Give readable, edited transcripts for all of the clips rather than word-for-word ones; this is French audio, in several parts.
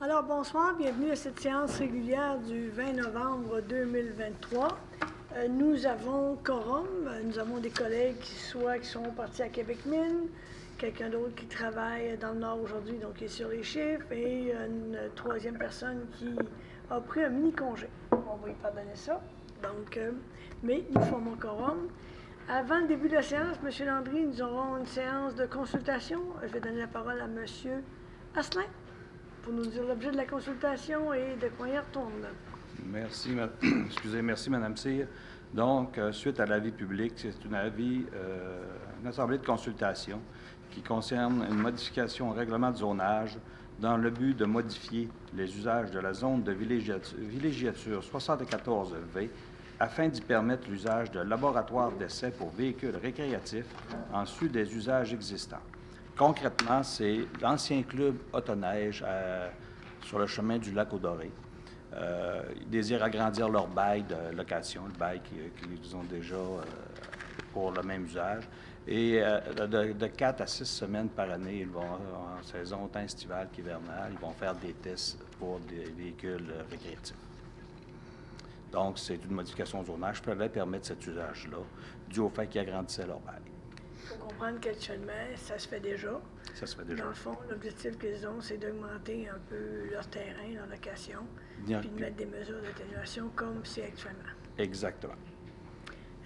Alors, bonsoir, bienvenue à cette séance régulière du 20 novembre 2023. Nous avons quorum, nous avons des collègues qui sont partis à Québec Mine, quelqu'un d'autre qui travaille dans le Nord aujourd'hui, donc qui est sur les chiffres, et une troisième personne qui a pris un mini-congé. On va lui pardonner ça. Donc, mais nous formons quorum. Avant le début de la séance, M. Landry, nous aurons une séance de consultation. Je vais donner la parole à M. Asselin pour nous dire l'objet de la consultation et de quoi il retourne. Merci, merci, Mme Cyr. Donc, suite à l'avis public, c'est une assemblée de consultation qui concerne une modification au règlement de zonage dans le but de modifier les usages de la zone de villégiature 74V afin d'y permettre l'usage de laboratoires d'essais pour véhicules récréatifs en sus des usages existants. Concrètement, c'est l'ancien club autoneige sur le chemin du lac Audoré. Ils désirent agrandir leur bail de location, le bail qu'ils ont déjà pour le même usage. Et de 4 à 6 semaines par année, ils vont, en saison autant estivale qu'hivernale, ils vont faire des tests pour des véhicules récréatifs. Donc, c'est une modification au zonage qui pourrait permettre cet usage-là, dû au fait qu'ils agrandissaient leur bail. Il faut comprendre qu'actuellement, ça se fait déjà. Ça se fait déjà. Dans le fond, l'objectif qu'ils ont, c'est d'augmenter un peu leur terrain, leur location, puis de mettre des mesures d'atténuation comme c'est actuellement. Exactement.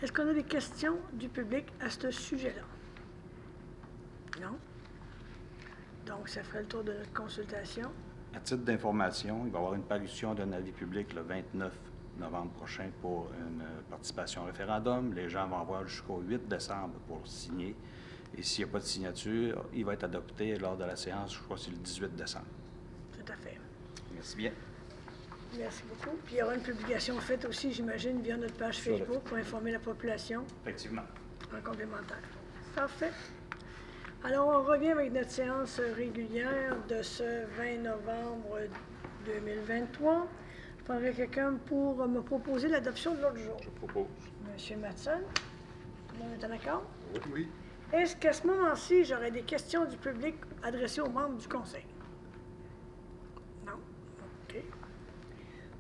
Est-ce qu'on a des questions du public à ce sujet-là? Non? Donc, ça ferait le tour de notre consultation. À titre d'information, il va y avoir une parution d'un avis public le 29 novembre prochain pour une participation au référendum. Les gens vont avoir jusqu'au 8 décembre pour signer. Et s'il n'y a pas de signature, il va être adopté lors de la séance, je crois que c'est le 18 décembre. Tout à fait. Merci bien. Merci beaucoup. Puis il y aura une publication faite aussi, j'imagine, via notre page Facebook pour informer la population. Effectivement. En complémentaire. Parfait. Alors, on revient avec notre séance régulière de ce 20 novembre 2023. Je prendrai quelqu'un pour me proposer l'adoption de l'ordre du jour. Je propose. Monsieur Matson, tout le monde est en accord? Oui. Est-ce qu'à ce moment-ci, j'aurai des questions du public adressées aux membres du Conseil? Non? OK.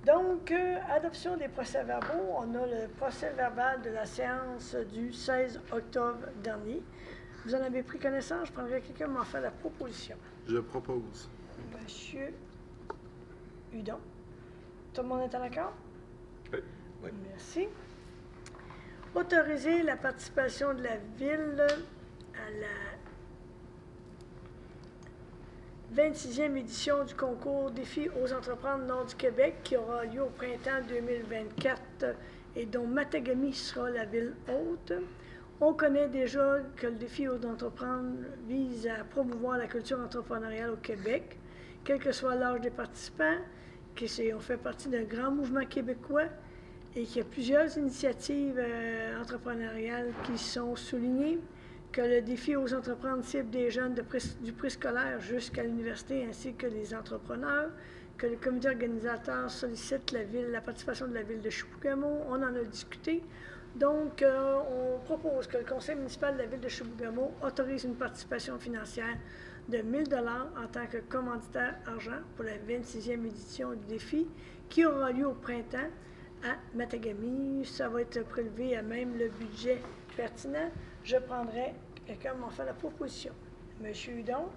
Donc, adoption des procès-verbaux. On a le procès-verbal de la séance du 16 octobre dernier. Vous en avez pris connaissance? Je prendrai quelqu'un pour m'en faire la proposition. Je propose. Monsieur Hudon. Tout le monde est en accord? Oui. Oui. Merci. Autoriser la participation de la Ville à la 26e édition du concours Défi aux entreprises Nord du Québec qui aura lieu au printemps 2024 et dont Matagami sera la ville hôte. On connaît déjà que le Défi aux entreprises vise à promouvoir la culture entrepreneuriale au Québec, quel que soit l'âge des participants, on fait partie d'un grand mouvement québécois et qu'il y a plusieurs initiatives entrepreneuriales qui sont soulignées, que le défi aux entreprises cible des jeunes du préscolaire jusqu'à l'université ainsi que les entrepreneurs, que le comité organisateur sollicite la participation de la ville de Chibougamau. On en a discuté. Donc, on propose que le conseil municipal de la ville de Chibougamau autorise une participation financière de 1 000 en tant que commanditaire argent pour la 26e édition du défi qui aura lieu au printemps à Matagami. Ça va être prélevé à même le budget pertinent. Je prendrai quelqu'un m'en fait la proposition. Monsieur Hudon,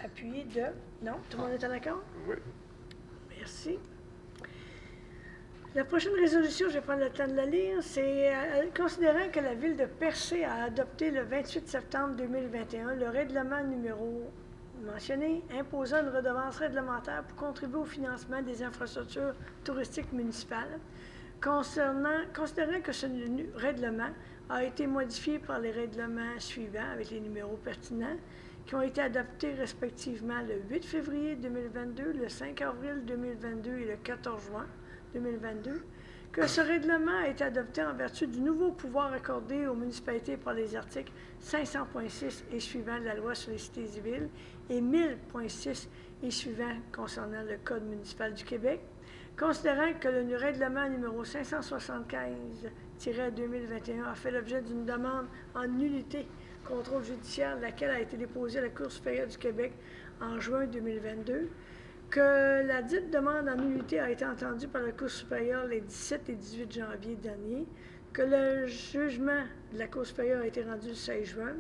appuyé de... Non? Tout le monde est en accord? Oui. Merci. La prochaine résolution, je vais prendre le temps de la lire, c'est considérant que la Ville de Percé a adopté le 28 septembre 2021 le règlement numéro mentionné imposant une redevance réglementaire pour contribuer au financement des infrastructures touristiques municipales. Considérant que ce règlement a été modifié par les règlements suivants avec les numéros pertinents qui ont été adoptés respectivement le 8 février 2022, le 5 avril 2022 et le 14 juin 2022, que ce règlement a été adopté en vertu du nouveau pouvoir accordé aux municipalités par les articles 500.6 et suivants de la loi sur les cités et villes et 1000.6 et suivants concernant le Code municipal du Québec, considérant que le règlement numéro 575-2021 a fait l'objet d'une demande en nullité contrôle judiciaire, laquelle a été déposée à la Cour supérieure du Québec en juin 2022, que la dite demande en nullité a été entendue par la Cour supérieure les 17 et 18 janvier dernier, que le jugement de la Cour supérieure a été rendu le 16 juin,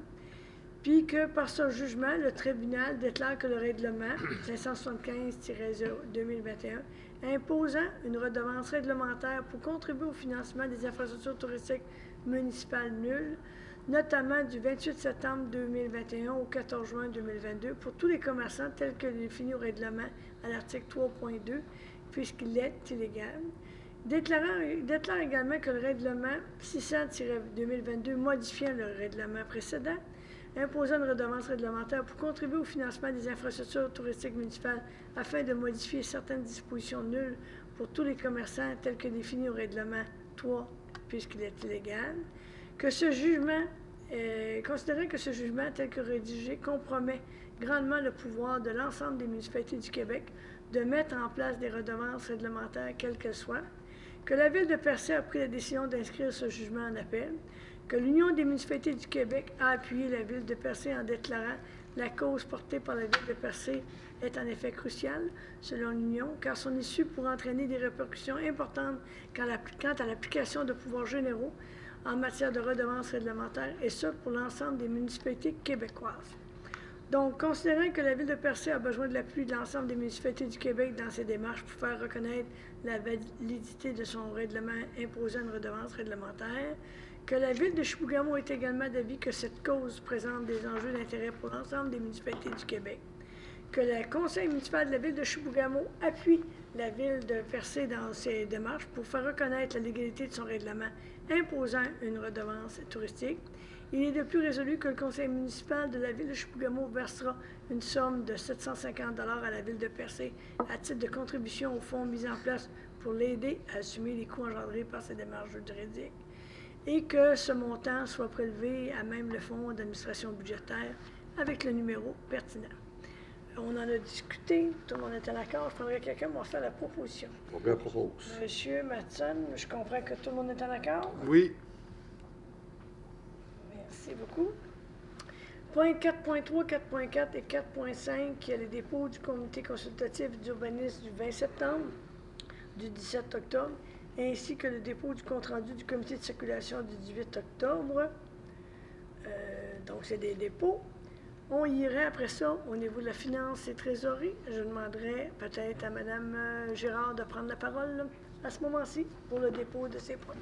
puis que par ce jugement, le tribunal déclare que le règlement 575-2021 imposant une redevance réglementaire pour contribuer au financement des infrastructures touristiques municipales nulles, notamment du 28 septembre 2021 au 14 juin 2022 pour tous les commerçants tels que définis au règlement à l'article 3.2, puisqu'il est illégal. Déclare également que le règlement 600-2022 modifiant le règlement précédent imposant une redevance réglementaire pour contribuer au financement des infrastructures touristiques municipales afin de modifier certaines dispositions nulles pour tous les commerçants tels que définis au règlement 3, puisqu'il est illégal, que ce jugement, considérant que ce jugement tel que rédigé compromet grandement le pouvoir de l'ensemble des municipalités du Québec de mettre en place des redevances réglementaires quelles qu'elles soient, que la Ville de Percé a pris la décision d'inscrire ce jugement en appel, que l'Union des municipalités du Québec a appuyé la Ville de Percé en déclarant la cause portée par la Ville de Percé est en effet cruciale, selon l'Union, car son issue pourrait entraîner des répercussions importantes quant à l'application de pouvoirs généraux en matière de redevances réglementaires, et ce, pour l'ensemble des municipalités québécoises. Donc, considérant que la Ville de Percé a besoin de l'appui de l'ensemble des municipalités du Québec dans ses démarches pour faire reconnaître la validité de son règlement imposant une redevance réglementaire, que la Ville de Chibougamau est également d'avis que cette cause présente des enjeux d'intérêt pour l'ensemble des municipalités du Québec, que le Conseil municipal de la Ville de Chibougamau appuie la Ville de Percé dans ses démarches pour faire reconnaître la légalité de son règlement imposant une redevance touristique. Il est de plus résolu que le Conseil municipal de la Ville de Chibougamau versera une somme de 750 $ à la Ville de Percé à titre de contribution au fonds mis en place pour l'aider à assumer les coûts engendrés par ces démarches juridiques, et que ce montant soit prélevé à même le fonds d'administration budgétaire avec le numéro pertinent. On en a discuté, tout le monde était d'accord. Je prendrais quelqu'un pour faire la proposition. Combien propose? Monsieur Matson, je comprends que tout le monde est en accord? Oui. Merci beaucoup. Point 4.3, 4.4 et 4.5, il y a les dépôts du comité consultatif d'urbanisme du 20 septembre, du 17 octobre, ainsi que le dépôt du compte-rendu du comité de circulation du 18 octobre. Donc, c'est des dépôts. On irait après ça au niveau de la finance et trésorerie. Je demanderais peut-être à Mme Girard de prendre la parole là, à ce moment-ci pour le dépôt de ces points.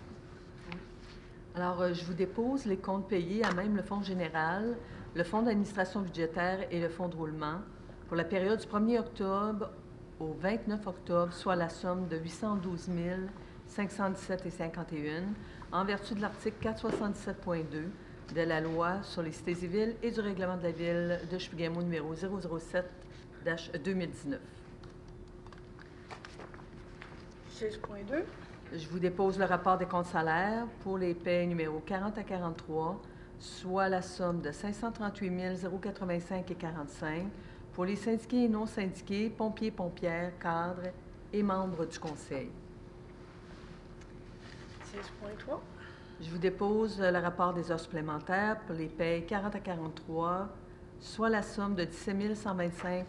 Alors, je vous dépose les comptes payés à même le Fonds général, le Fonds d'administration budgétaire et le Fonds de roulement pour la période du 1er octobre au 29 octobre, soit la somme de 812 517,51 en vertu de l'article 477.2 de la loi sur les cités et villes et du règlement de la Ville de Chibougamau numéro 007-2019. 16.2. Je vous dépose le rapport des comptes salaires pour les paies numéro 40 à 43, soit la somme de 538 085,45 pour les syndiqués et non syndiqués, pompiers, pompières, cadres et membres du conseil. 16.3. Je vous dépose le rapport des heures supplémentaires pour les paies 40 à 43, soit la somme de 17 125,59.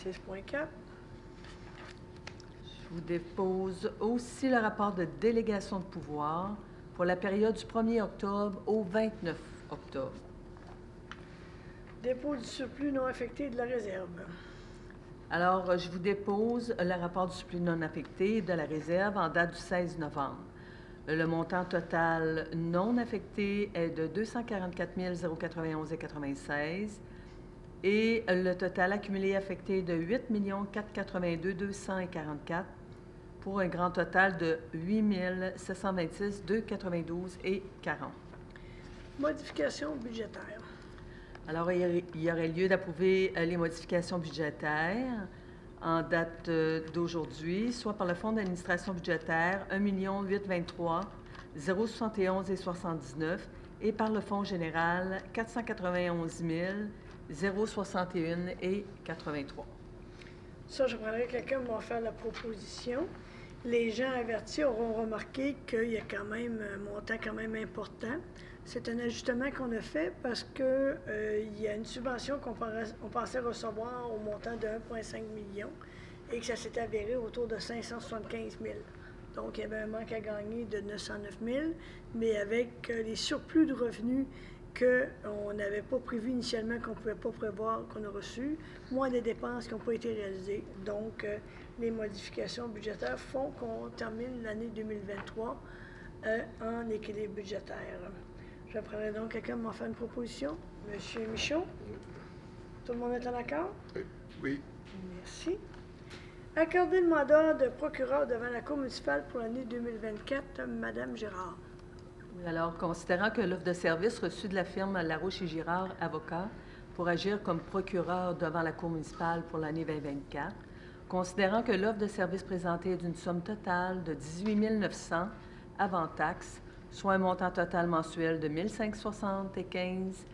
16.4. Je vous dépose aussi le rapport de délégation de pouvoir pour la période du 1er octobre au 29 octobre. Dépôt du surplus non affecté de la réserve. Alors, je vous dépose le rapport du surplus non affecté de la réserve en date du 16 novembre. Le montant total non affecté est de 244 091,96 et le total accumulé affecté de 8 482 244 pour un grand total de 8 726 292 et 40. Modification budgétaire. Alors, il y aurait lieu d'approuver les modifications budgétaires en date d'aujourd'hui, soit par le Fonds d'administration budgétaire 1 823 071,79 et par le Fonds général 491 061,83. Ça, je prendrais quelqu'un pour faire la proposition. Les gens avertis auront remarqué qu'il y a quand même un montant quand même important. C'est un ajustement qu'on a fait parce que il y a une subvention on pensait recevoir au montant de 1,5 million et que ça s'est avéré autour de 575 000. Donc, il y avait un manque à gagner de 909 000, mais avec les surplus de revenus qu'on n'avait pas prévu initialement, qu'on ne pouvait pas prévoir, qu'on a reçus, moins des dépenses qui n'ont pas été réalisées. Donc, les modifications budgétaires font qu'on termine l'année 2023 en équilibre budgétaire. Je prendrai donc quelqu'un m'en faire une proposition. Monsieur Michaud? Tout le monde est en accord? Oui. Merci. Accorder le mandat de procureur devant la Cour municipale pour l'année 2024, Madame Girard. Oui, alors, considérant que l'offre de service reçue de la firme Larouche et Girard, avocats, pour agir comme procureur devant la Cour municipale pour l'année 2024, considérant que l'offre de service présentée est d'une somme totale de 18 900 avant taxes, soit un montant total mensuel de 1 575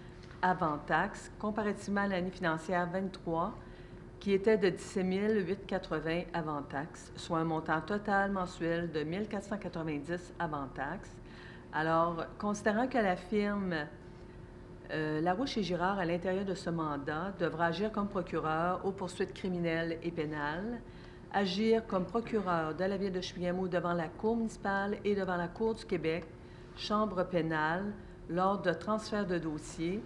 avant taxes, comparativement à l'année financière 23, qui était de 17 880 avant taxes, soit un montant total mensuel de 1 490 avant taxes. Alors, considérant que la firme Larouche et Girard, à l'intérieur de ce mandat, devra agir comme procureur aux poursuites criminelles et pénales, agir comme procureur de la Ville de Chouiamo devant la Cour municipale et devant la Cour du Québec, Chambre pénale, lors de transfert de dossiers,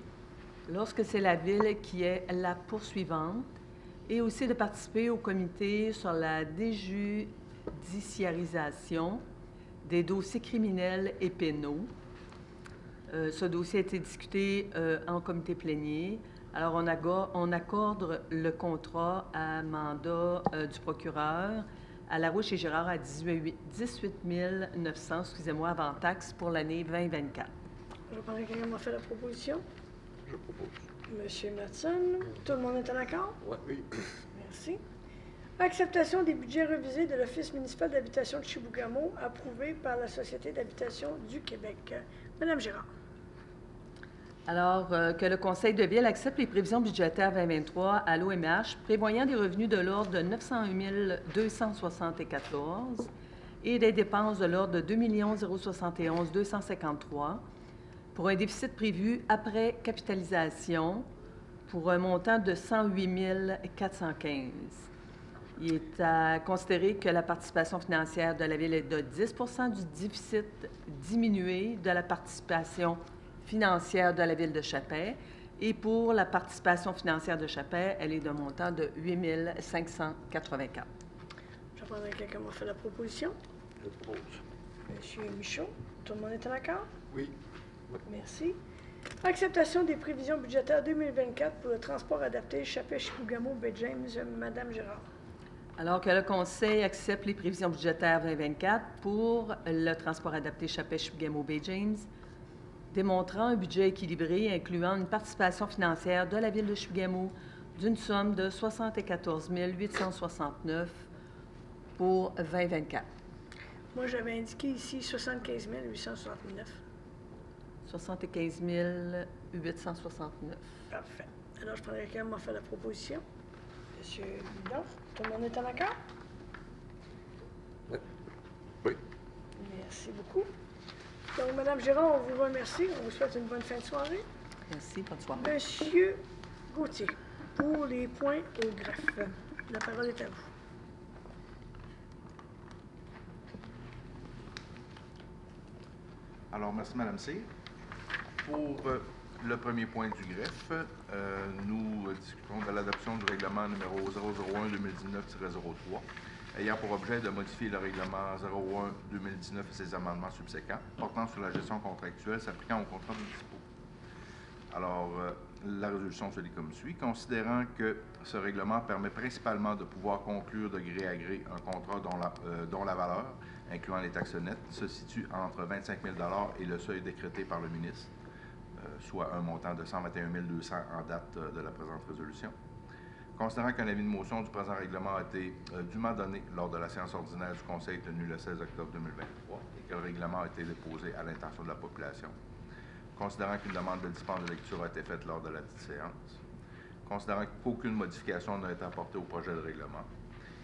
lorsque c'est la Ville qui est la poursuivante, et aussi de participer au comité sur la déjudiciarisation des dossiers criminels et pénaux. Ce dossier a été discuté en comité plénier. Alors, on accorde le contrat à mandat du procureur à Larouche et Girard à 18 900, avant taxes pour l'année 2024. Je prendrai quelqu'un m'a fait la proposition. Je propose. Monsieur Matson, tout le monde est en accord? Oui. Merci. Acceptation des budgets revisés de l'Office municipal d'habitation de Chibougamau, approuvé par la Société d'habitation du Québec. Madame Girard. Alors, que le Conseil de Ville accepte les prévisions budgétaires 2023 à l'OMH, prévoyant des revenus de l'ordre de 901 274 et des dépenses de l'ordre de 2 071 253 pour un déficit prévu après capitalisation pour un montant de 108 415. Il est à considérer que la participation financière de la Ville est de 10 du déficit diminué de la participation financière de la Ville de Chapais. Et pour la participation financière de Chapais, elle est d'un montant de 8 584. Je prendrai quelqu'un m'a fait la proposition. Je propose. Monsieur Michaud, tout le monde est en accord? Oui. Merci. Acceptation des prévisions budgétaires 2024 pour le transport adapté Chapais-Chibougamau-Baie-James, Madame Girard. Alors que le Conseil accepte les prévisions budgétaires 2024 pour le transport adapté Chapais-Chibougamau-Baie-James, démontrant un budget équilibré incluant une participation financière de la Ville de Chibougamau d'une somme de 74 869 pour 2024. Moi, j'avais indiqué ici 75 869. 75 869. Parfait. Alors, je prendrai quelqu'un m'a fait la proposition. Monsieur Bidon, tout le monde est en accord? Oui. Merci beaucoup. Donc, Madame Girard, on vous remercie. On vous souhaite une bonne fin de soirée. Merci, bonne soirée. Monsieur Gauthier, pour les points au greffe. La parole est à vous. Alors, merci, Madame C. Pour le premier point du greffe, nous discutons de l'adoption du règlement numéro 001-2019-03, ayant pour objet de modifier le règlement 01-2019 et ses amendements subséquents, portant sur la gestion contractuelle s'appliquant aux contrats municipaux. Alors, la résolution se lit comme suit. Considérant que ce règlement permet principalement de pouvoir conclure de gré à gré un contrat dont la valeur, incluant les taxes nettes, se situe entre 25 000 et le seuil décrété par le ministre, soit un montant de 121 200 en date de la présente résolution. Considérant qu'un avis de motion du présent règlement a été dûment donné lors de la séance ordinaire du Conseil tenue le 16 octobre 2023 et que le règlement a été déposé à l'intention de la population. Considérant qu'une demande de dispense de lecture a été faite lors de la dite séance. Considérant qu'aucune modification n'a été apportée au projet de règlement,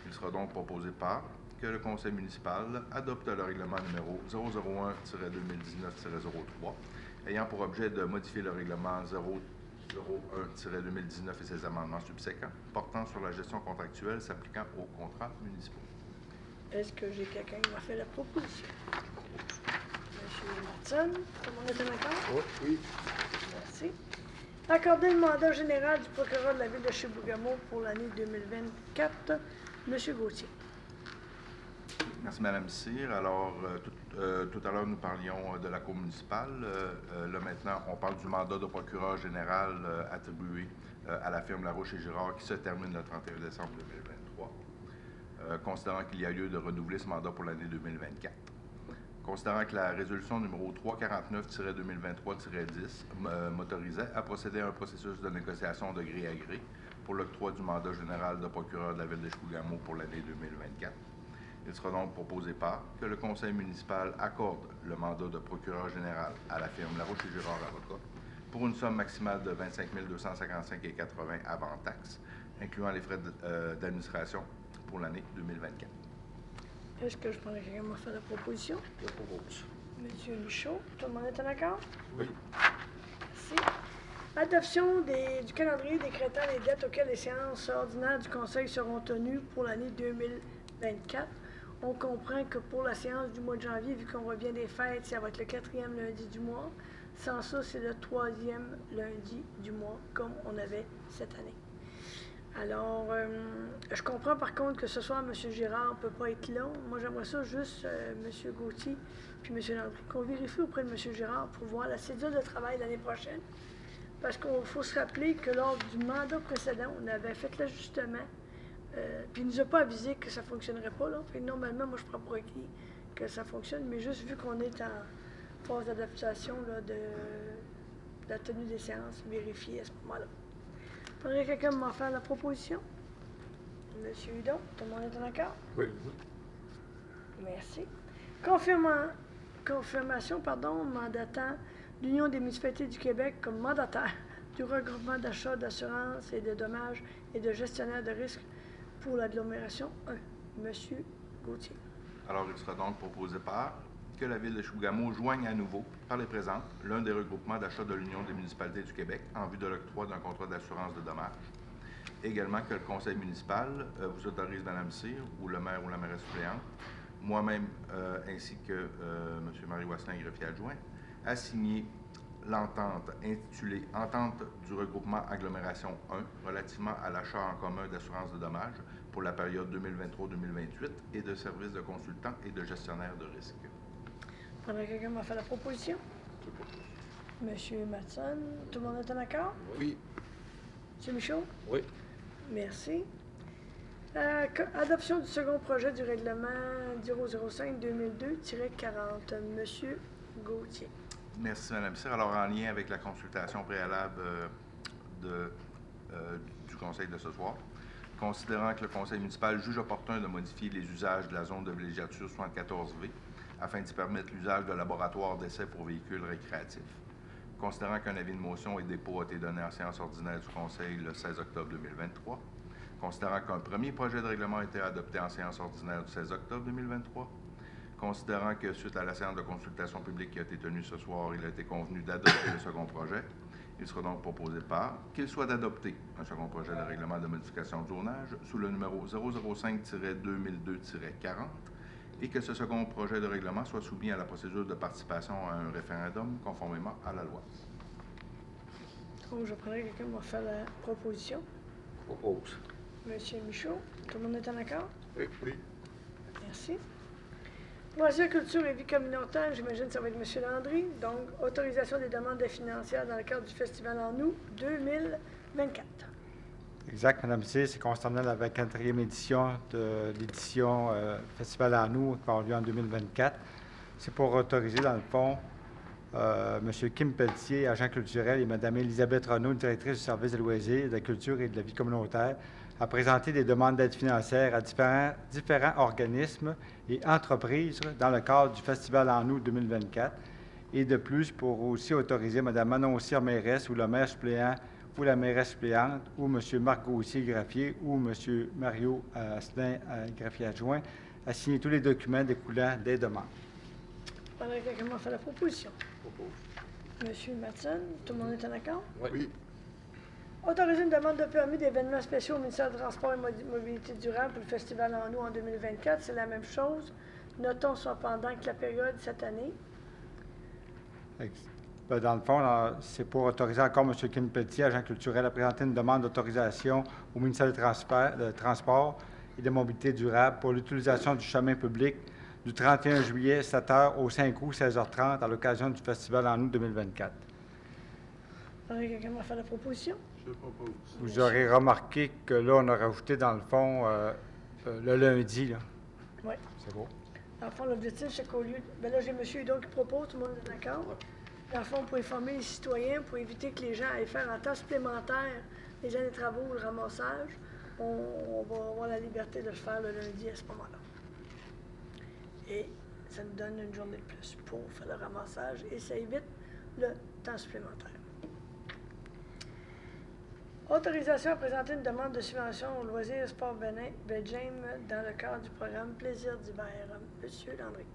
il sera donc proposé par que le Conseil municipal adopte le règlement numéro 001-2019-03 ayant pour objet de modifier le règlement 001-2019 et ses amendements subséquents, portant sur la gestion contractuelle s'appliquant aux contrats municipaux. Est-ce que j'ai quelqu'un qui m'a fait la proposition? Monsieur Matson, tout le monde est en accord? Oui. Merci. Accorder le mandat général du procureur de la Ville de Chibougamau pour l'année 2024, Monsieur Gauthier. Merci, Mme Cyr. Alors, tout à l'heure, nous parlions de la Cour municipale. Là, maintenant, on parle du mandat de procureur général attribué à la firme Larouche et Girard qui se termine le 31 décembre 2023, considérant qu'il y a lieu de renouveler ce mandat pour l'année 2024. Considérant que la résolution numéro 349-2023-10 m'autorisait à procéder à un processus de négociation de gré à gré pour l'octroi du mandat général de procureur de la Ville de Chibougamau pour l'année 2024. Il sera donc proposé par que le conseil municipal accorde le mandat de procureur général à la firme Larouche et Girard Avocats pour une somme maximale de 25 255,80 avant taxes, incluant les frais d'administration pour l'année 2024. Est-ce que je prends quelqu'un qui m'a fait la proposition? Je propose. Monsieur Michaud, tout le monde est en accord? Oui. Merci. Adoption du calendrier décrétant les dates auxquelles les séances ordinaires du Conseil seront tenues pour l'année 2024. On comprend que pour la séance du mois de janvier, vu qu'on revient des fêtes, ça va être le 4e lundi du mois. Sans ça, c'est le 3e lundi du mois, comme on avait cette année. Alors, je comprends par contre que ce soir, M. Girard ne peut pas être là. Moi, j'aimerais ça juste, M. Gauthier puis M. Landry, qu'on vérifie auprès de M. Girard pour voir la cédule de travail l'année prochaine. Parce qu'il faut se rappeler que lors du mandat précédent, on avait fait l'ajustement. Puis il ne nous a pas avisé que ça ne fonctionnerait pas. Là. Fait que normalement, moi, je prends pour acquis que ça fonctionne. Mais juste vu qu'on est en phase d'adaptation de la tenue des séances, vérifier à ce moment-là. Faudrait quelqu'un m'en faire la proposition? Monsieur Hudon, tout le monde est en accord? Oui. Merci. Confirmation, mandatant l'Union des municipalités du Québec comme mandataire du regroupement d'achat d'assurance et de dommages et de gestionnaire de risques pour l'agglomération 1. Monsieur Gauthier. Alors, il sera donc proposé par que la Ville de Chibougamau joigne à nouveau, par les présentes, l'un des regroupements d'achat de l'Union des municipalités du Québec en vue de l'octroi d'un contrat d'assurance de dommages. Également, que le conseil municipal vous autorise, Mme Cyr, ou le maire ou la mairesse suppléante, moi-même ainsi que M. Mario Wasselin, greffier adjoint, à signer l'entente intitulée « Entente du regroupement agglomération 1 relativement à l'achat en commun d'assurance de dommages pour la période 2023-2028 et de services de consultants et de gestionnaires de risques. » Faudrait quelqu'un m'a fait la proposition? Je propose. Monsieur Matson, tout le monde est en accord? Oui. Monsieur Michaud? Oui. Merci. Adoption du second projet du règlement 005-2002-40. Monsieur Gauthier. Merci, Mme Cyr. Alors, en lien avec la consultation préalable du Conseil de ce soir, considérant que le Conseil municipal juge opportun de modifier les usages de la zone de villégiature 74V afin d'y permettre l'usage de laboratoires d'essais pour véhicules récréatifs, considérant qu'un avis de motion et dépôt a été donné en séance ordinaire du Conseil le 16 octobre 2023, considérant qu'un premier projet de règlement a été adopté en séance ordinaire du 16 octobre 2023, considérant que, suite à la séance de consultation publique qui a été tenue ce soir, il a été convenu d'adopter le second projet. Il sera donc proposé par qu'il soit adopté un second projet de règlement de modification de zonage sous le numéro 005-2002-40 et que ce second projet de règlement soit soumis à la procédure de participation à un référendum conformément à la loi. Donc, je prendrai quelqu'un m'a fait la proposition. Je propose. Monsieur Michaud, tout le monde est en accord? Oui. Oui. Merci. Loisirs, culture et vie communautaire, j'imagine que ça va être M. Landry. Donc, autorisation des demandes financières dans le cadre du Festival en août 2024. Exact, Mme Cyr, c'est concernant la 24e édition de l'édition Festival en août qui va avoir lieu en 2024. C'est pour autoriser, dans le fond, M. Kim Pelletier, agent culturel, et Mme Elisabeth Renaud, directrice du service de loisirs, de la culture et de la vie communautaire, à présenter des demandes d'aide financière à différents organismes et entreprises dans le cadre du Festival en août 2024. Et de plus, pour aussi autoriser Mme Manon Cyr, mairesse, ou le maire suppléant ou la mairesse suppléante, ou M. Marc Gauthier, greffier, ou M. Mario Asselin, greffier adjoint, à signer tous les documents découlant des demandes. Faudrait quelqu'un m'a fait la proposition. Je propose. Monsieur Matson, tout le monde est en accord? Oui. Autoriser une demande de permis d'événements spéciaux au ministère du Transport et Mobilité durable pour le Festival en eau en 2024. C'est la même chose. Notons cependant que la période cette année. Ben, dans le fond, c'est pour autoriser encore M. Ken Pelletier, agent culturel, à présenter une demande d'autorisation au ministère du Transport et de Mobilité durable pour l'utilisation du chemin public du 31 juillet, 7h au 5 août, 16h30, à l'occasion du Festival en août 2024. Quelqu'un va faire la proposition? Je propose. Vous aurez remarqué que là, on a rajouté dans le fond le lundi. Là. Oui. C'est beau. Dans le fond, l'objectif, c'est qu'au lieu. Bien là, j'ai M. Hudon qui propose, tout le monde est d'accord? Dans le fond, pour informer les citoyens, pour éviter que les gens aillent faire en temps supplémentaire les gens des travaux ou le ramassage, on va avoir la liberté de le faire le lundi à ce moment-là. Et ça nous donne une journée de plus pour faire le ramassage et ça évite le temps supplémentaire. Autorisation à présenter une demande de subvention au loisir Sport Belgium dans le cadre du programme Plaisir d'hiver. Monsieur Landry.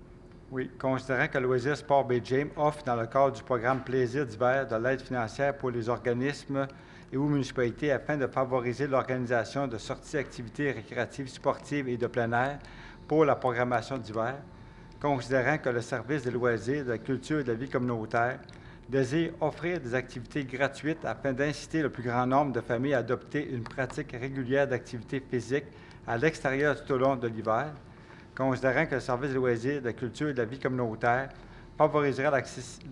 Oui, considérant que Loisir Sport Belgium offre dans le cadre du programme Plaisir d'hiver de l'aide financière pour les organismes et ou municipalités afin de favoriser l'organisation de sorties d'activités récréatives, sportives et de plein air pour la programmation d'hiver, considérant que le service des loisirs, de la culture et de la vie communautaire désire offrir des activités gratuites afin d'inciter le plus grand nombre de familles à adopter une pratique régulière d'activité physique à l'extérieur tout au long de l'hiver, considérant que le service des loisirs, de la culture et de la vie communautaire favorisera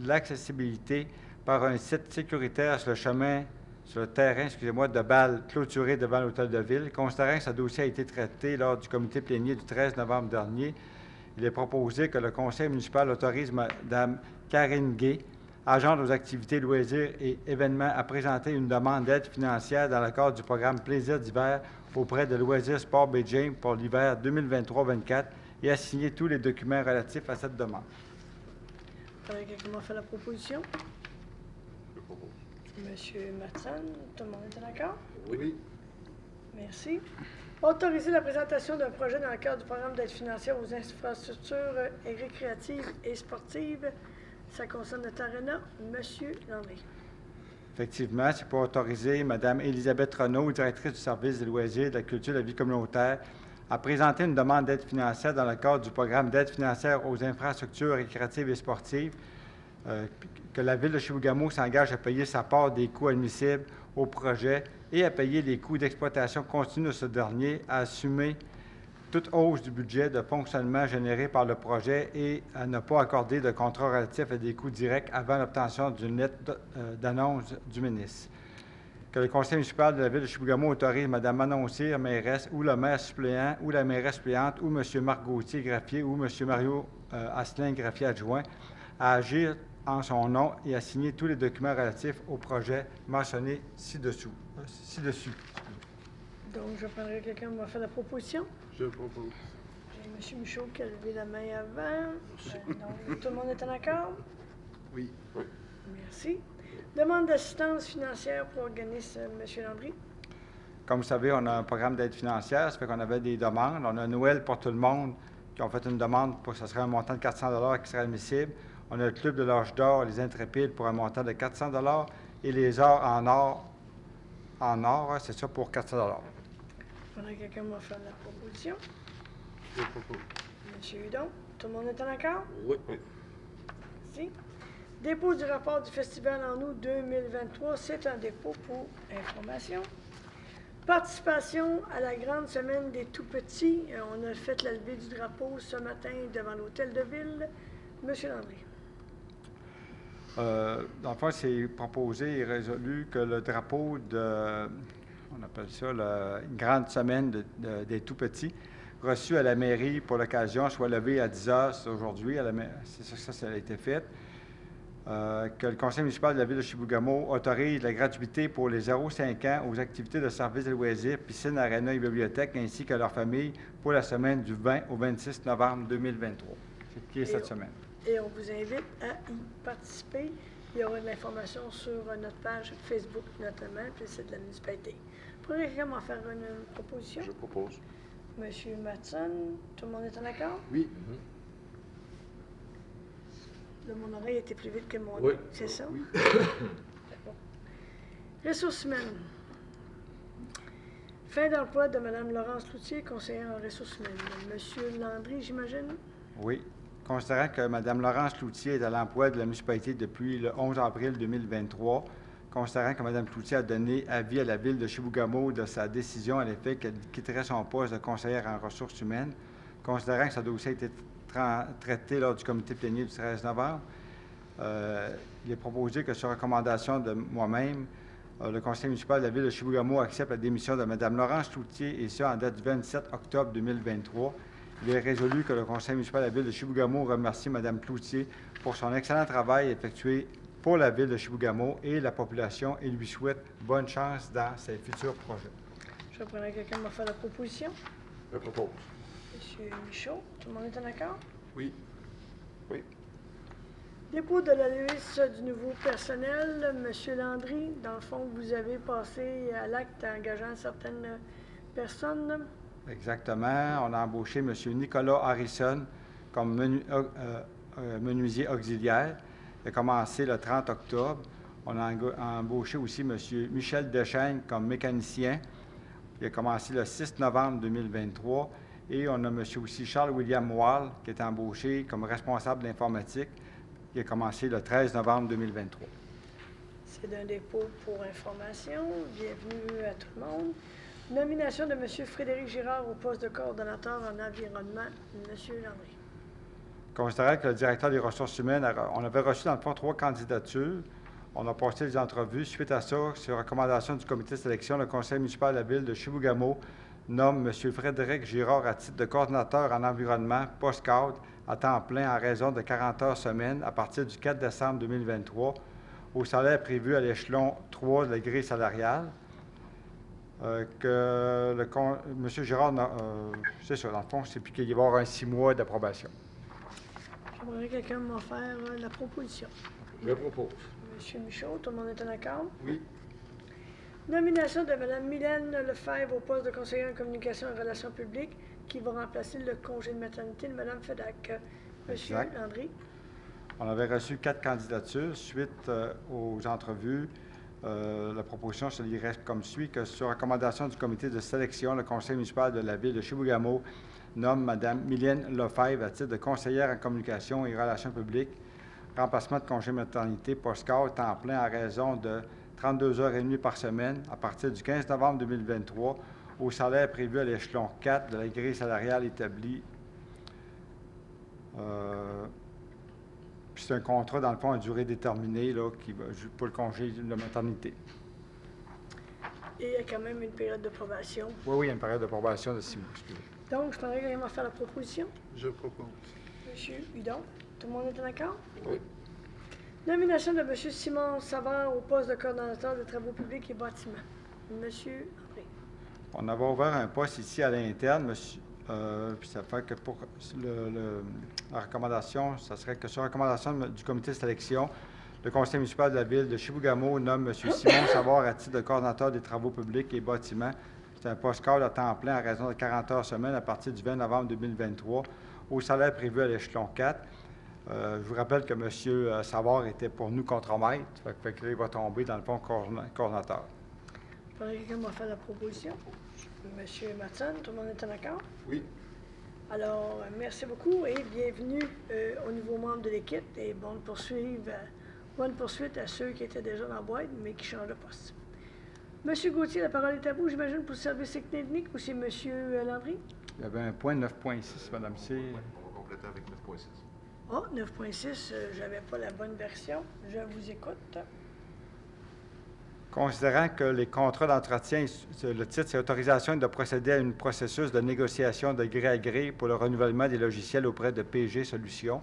l'accessibilité par un site sécuritaire sur le terrain de Bâle clôturé devant l'hôtel de ville, considérant que ce dossier a été traité lors du comité plénier du 13 novembre dernier. Il est proposé que le conseil municipal autorise Mme Karine Gay, agente aux activités, loisirs et événements, à présenter une demande d'aide financière dans le cadre du programme Plaisir d'hiver auprès de Loisirs Sport Belgium pour l'hiver 2023-24 et à signer tous les documents relatifs à cette demande. Quelqu'un m'a fait la proposition? Je propose. Monsieur Matson, tout le monde est d'accord? Oui. Merci. Autoriser la présentation d'un projet dans le cadre du programme d'aide financière aux infrastructures récréatives et sportives. Ça concerne notre aréna. Monsieur Landry. Effectivement, c'est pour autoriser Mme Élisabeth Renaud, directrice du service des loisirs, de la culture et de la vie communautaire, à présenter une demande d'aide financière dans le cadre du programme d'aide financière aux infrastructures récréatives et sportives, que la Ville de Chibougamau s'engage à payer sa part des coûts admissibles au projet et à payer les coûts d'exploitation continue de ce dernier, à assumer toute hausse du budget de fonctionnement généré par le projet et à ne pas accorder de contrat relatif à des coûts directs avant l'obtention d'une lettre d'annonce du ministre. Que le conseil municipal de la Ville de Chibougamau autorise Mme Manon Cyr, mairesse, ou le maire suppléant, ou la mairesse suppléante, ou M. Marc Gauthier, greffier, ou M. Mario Asselin, greffier adjoint, à agir en son nom et à signer tous les documents relatifs au projet mentionné ci-dessus. Donc, je prendrai quelqu'un qui m'a fait la proposition. Je propose. J'ai M. Michaud qui a levé la main avant. Donc, tout le monde est en accord? Oui. Merci. Demande d'assistance financière pour organisme, M. Landry. Comme vous savez, on a un programme d'aide financière, ça fait qu'on avait des demandes. On a Noël pour tout le monde qui ont fait une demande pour ce serait un montant de 400 $ qui serait admissible. On a le Club de l'Âge d'or, les Intrépides pour un montant de 400 $ et les Arts en or, c'est ça, pour 400 $. Faudrait que quelqu'un m'a fait la proposition. Je propose. M. Hudon, tout le monde est en accord? Oui. Merci. Dépôt du rapport du Festival en août 2023, c'est un dépôt pour information. Participation à la grande semaine des tout-petits. On a fait la levée du drapeau ce matin devant l'hôtel de ville. M. Landry. Dans le fond, c'est proposé et résolu que le drapeau de, on appelle ça la grande semaine des tout-petits, reçu à la mairie pour l'occasion, soit levé à 10 h aujourd'hui. C'est ça a été fait. Que le conseil municipal de la Ville de Chibougamau autorise la gratuité pour les 0-5 ans aux activités de services de loisirs, piscine, aréna et bibliothèque, ainsi que leurs familles pour la semaine du 20 au 26 novembre 2023. C'est qui est cette semaine. Et on vous invite à y participer. Il y aura de l'information sur notre page Facebook, notamment, puis c'est de la municipalité. Pourriez-vous quelqu'un faire une proposition? Je propose. Monsieur Matson, tout le monde est en accord? Oui. mon oreille était plus vite que mon Oui. nez, c'est ça? Oui. Bon. Ressources humaines. Fin d'emploi de Mme Laurence Cloutier, conseillère en ressources humaines. Monsieur Landry, j'imagine? Oui. Considérant que Mme Laurence Cloutier est à l'emploi de la municipalité depuis le 11 avril 2023, considérant que Mme Cloutier a donné avis à la Ville de Chibougamau de sa décision à l'effet qu'elle quitterait son poste de conseillère en ressources humaines, considérant que sa dossier a été traité lors du comité plénier du 13 novembre, il est proposé que, sur recommandation de moi-même, le conseil municipal de la Ville de Chibougamau accepte la démission de Mme Laurence Cloutier, et ce, en date du 27 octobre 2023. Il est résolu que le conseil municipal de la Ville de Chibougamau remercie Mme Cloutier pour son excellent travail effectué pour la Ville de Chibougamau et la population et lui souhaite bonne chance dans ses futurs projets. Je reprendrai quelqu'un m'a fait la proposition. Je propose. Monsieur Michaud, tout le monde est en accord? Oui. Oui. Dépôt de la liste du nouveau personnel. Monsieur Landry, dans le fond, vous avez passé à l'acte engageant certaines personnes. Exactement. On a embauché M. Nicolas Harrison comme menuisier auxiliaire. Il a commencé le 30 octobre. On a embauché aussi M. Michel Deschênes comme mécanicien. Il a commencé le 6 novembre 2023. Et on a M. aussi Charles-William Wall qui est embauché comme responsable d'informatique. Il a commencé le 13 novembre 2023. C'est d'un dépôt pour information. Bienvenue à tout le monde. Nomination de M. Frédéric Girard au poste de coordonnateur en environnement. M. Landry. Considérant que le directeur des ressources humaines, on avait reçu dans le fond 3 candidatures. On a passé les entrevues. Suite à ça, sur recommandation du comité de sélection, le conseil municipal de la Ville de Chibougamau nomme M. Frédéric Girard à titre de coordonnateur en environnement post-cadre à temps plein en raison de 40 heures semaine à partir du 4 décembre 2023 au salaire prévu à l'échelon 3 de la grille salariale. M. Girard, c'est ça, dans le fond, c'est puis qu'il va y avoir un 6 mois d'approbation. J'aimerais quelqu'un m'a faire la proposition. Je propose. Monsieur Michaud, tout le monde est en accord? Oui. Nomination de Mme Mylène Lefebvre au poste de conseillère en communication et relations publiques qui va remplacer le congé de maternité de Mme Fedac. Monsieur Exact. Landry. On avait reçu 4 candidatures. Suite aux entrevues, la proposition se lirait comme suit, que sur recommandation du comité de sélection, le conseil municipal de la Ville de Chibougamau nomme Mme Mylène Lefebvre à titre de conseillère en communication et relations publiques, remplacement de congé maternité post-cadre temps plein à raison de 32h30 par semaine à partir du 15 novembre 2023 au salaire prévu à l'échelon 4 de la grille salariale établie. Puis c'est un contrat, dans le fond, à durée déterminée là, qui va pour le congé de maternité. Et il y a quand même une période de probation. Oui, il y a une période de probation de 6 mois. Excusez. Donc, je prendrais quelqu'un m'a faire la proposition. Je propose. Monsieur Hudon, tout le monde est en accord? Oui. Nomination de M. Simon Savard au poste de coordonnateur des travaux publics et bâtiments. Monsieur André. On avait ouvert un poste ici à l'interne, puis ça fait que pour la recommandation, ça serait que sur recommandation du comité de sélection, le conseil municipal de la Ville de Chibougamau nomme M. Simon Savard à titre de coordonnateur des travaux publics et bâtiments. C'est un poste cadre à temps plein à raison de 40 heures semaine à partir du 20 novembre 2023 au salaire prévu à l'échelon 4. Je vous rappelle que M. Savard était pour nous contremaître, fait que là, il va tomber dans le fond coordonnateur. Je prendrais quelqu'un m'a fait la proposition. Monsieur Matson, tout le monde est en accord? Oui. Alors, merci beaucoup et bienvenue aux nouveaux membres de l'équipe et bonne poursuite à ceux qui étaient déjà dans la boîte mais qui changent de poste. Monsieur Gauthier, la parole est à vous, j'imagine, pour le service technique ou c'est Monsieur Landry? Il y avait un point 9.6, Mme C. On va compléter avec 9.6. Ah, 9.6, j'avais pas la bonne version. Je vous écoute. Considérant que les contrats d'entretien, le titre, c'est autorisation de procéder à un processus de négociation de gré à gré pour le renouvellement des logiciels auprès de PG Solutions.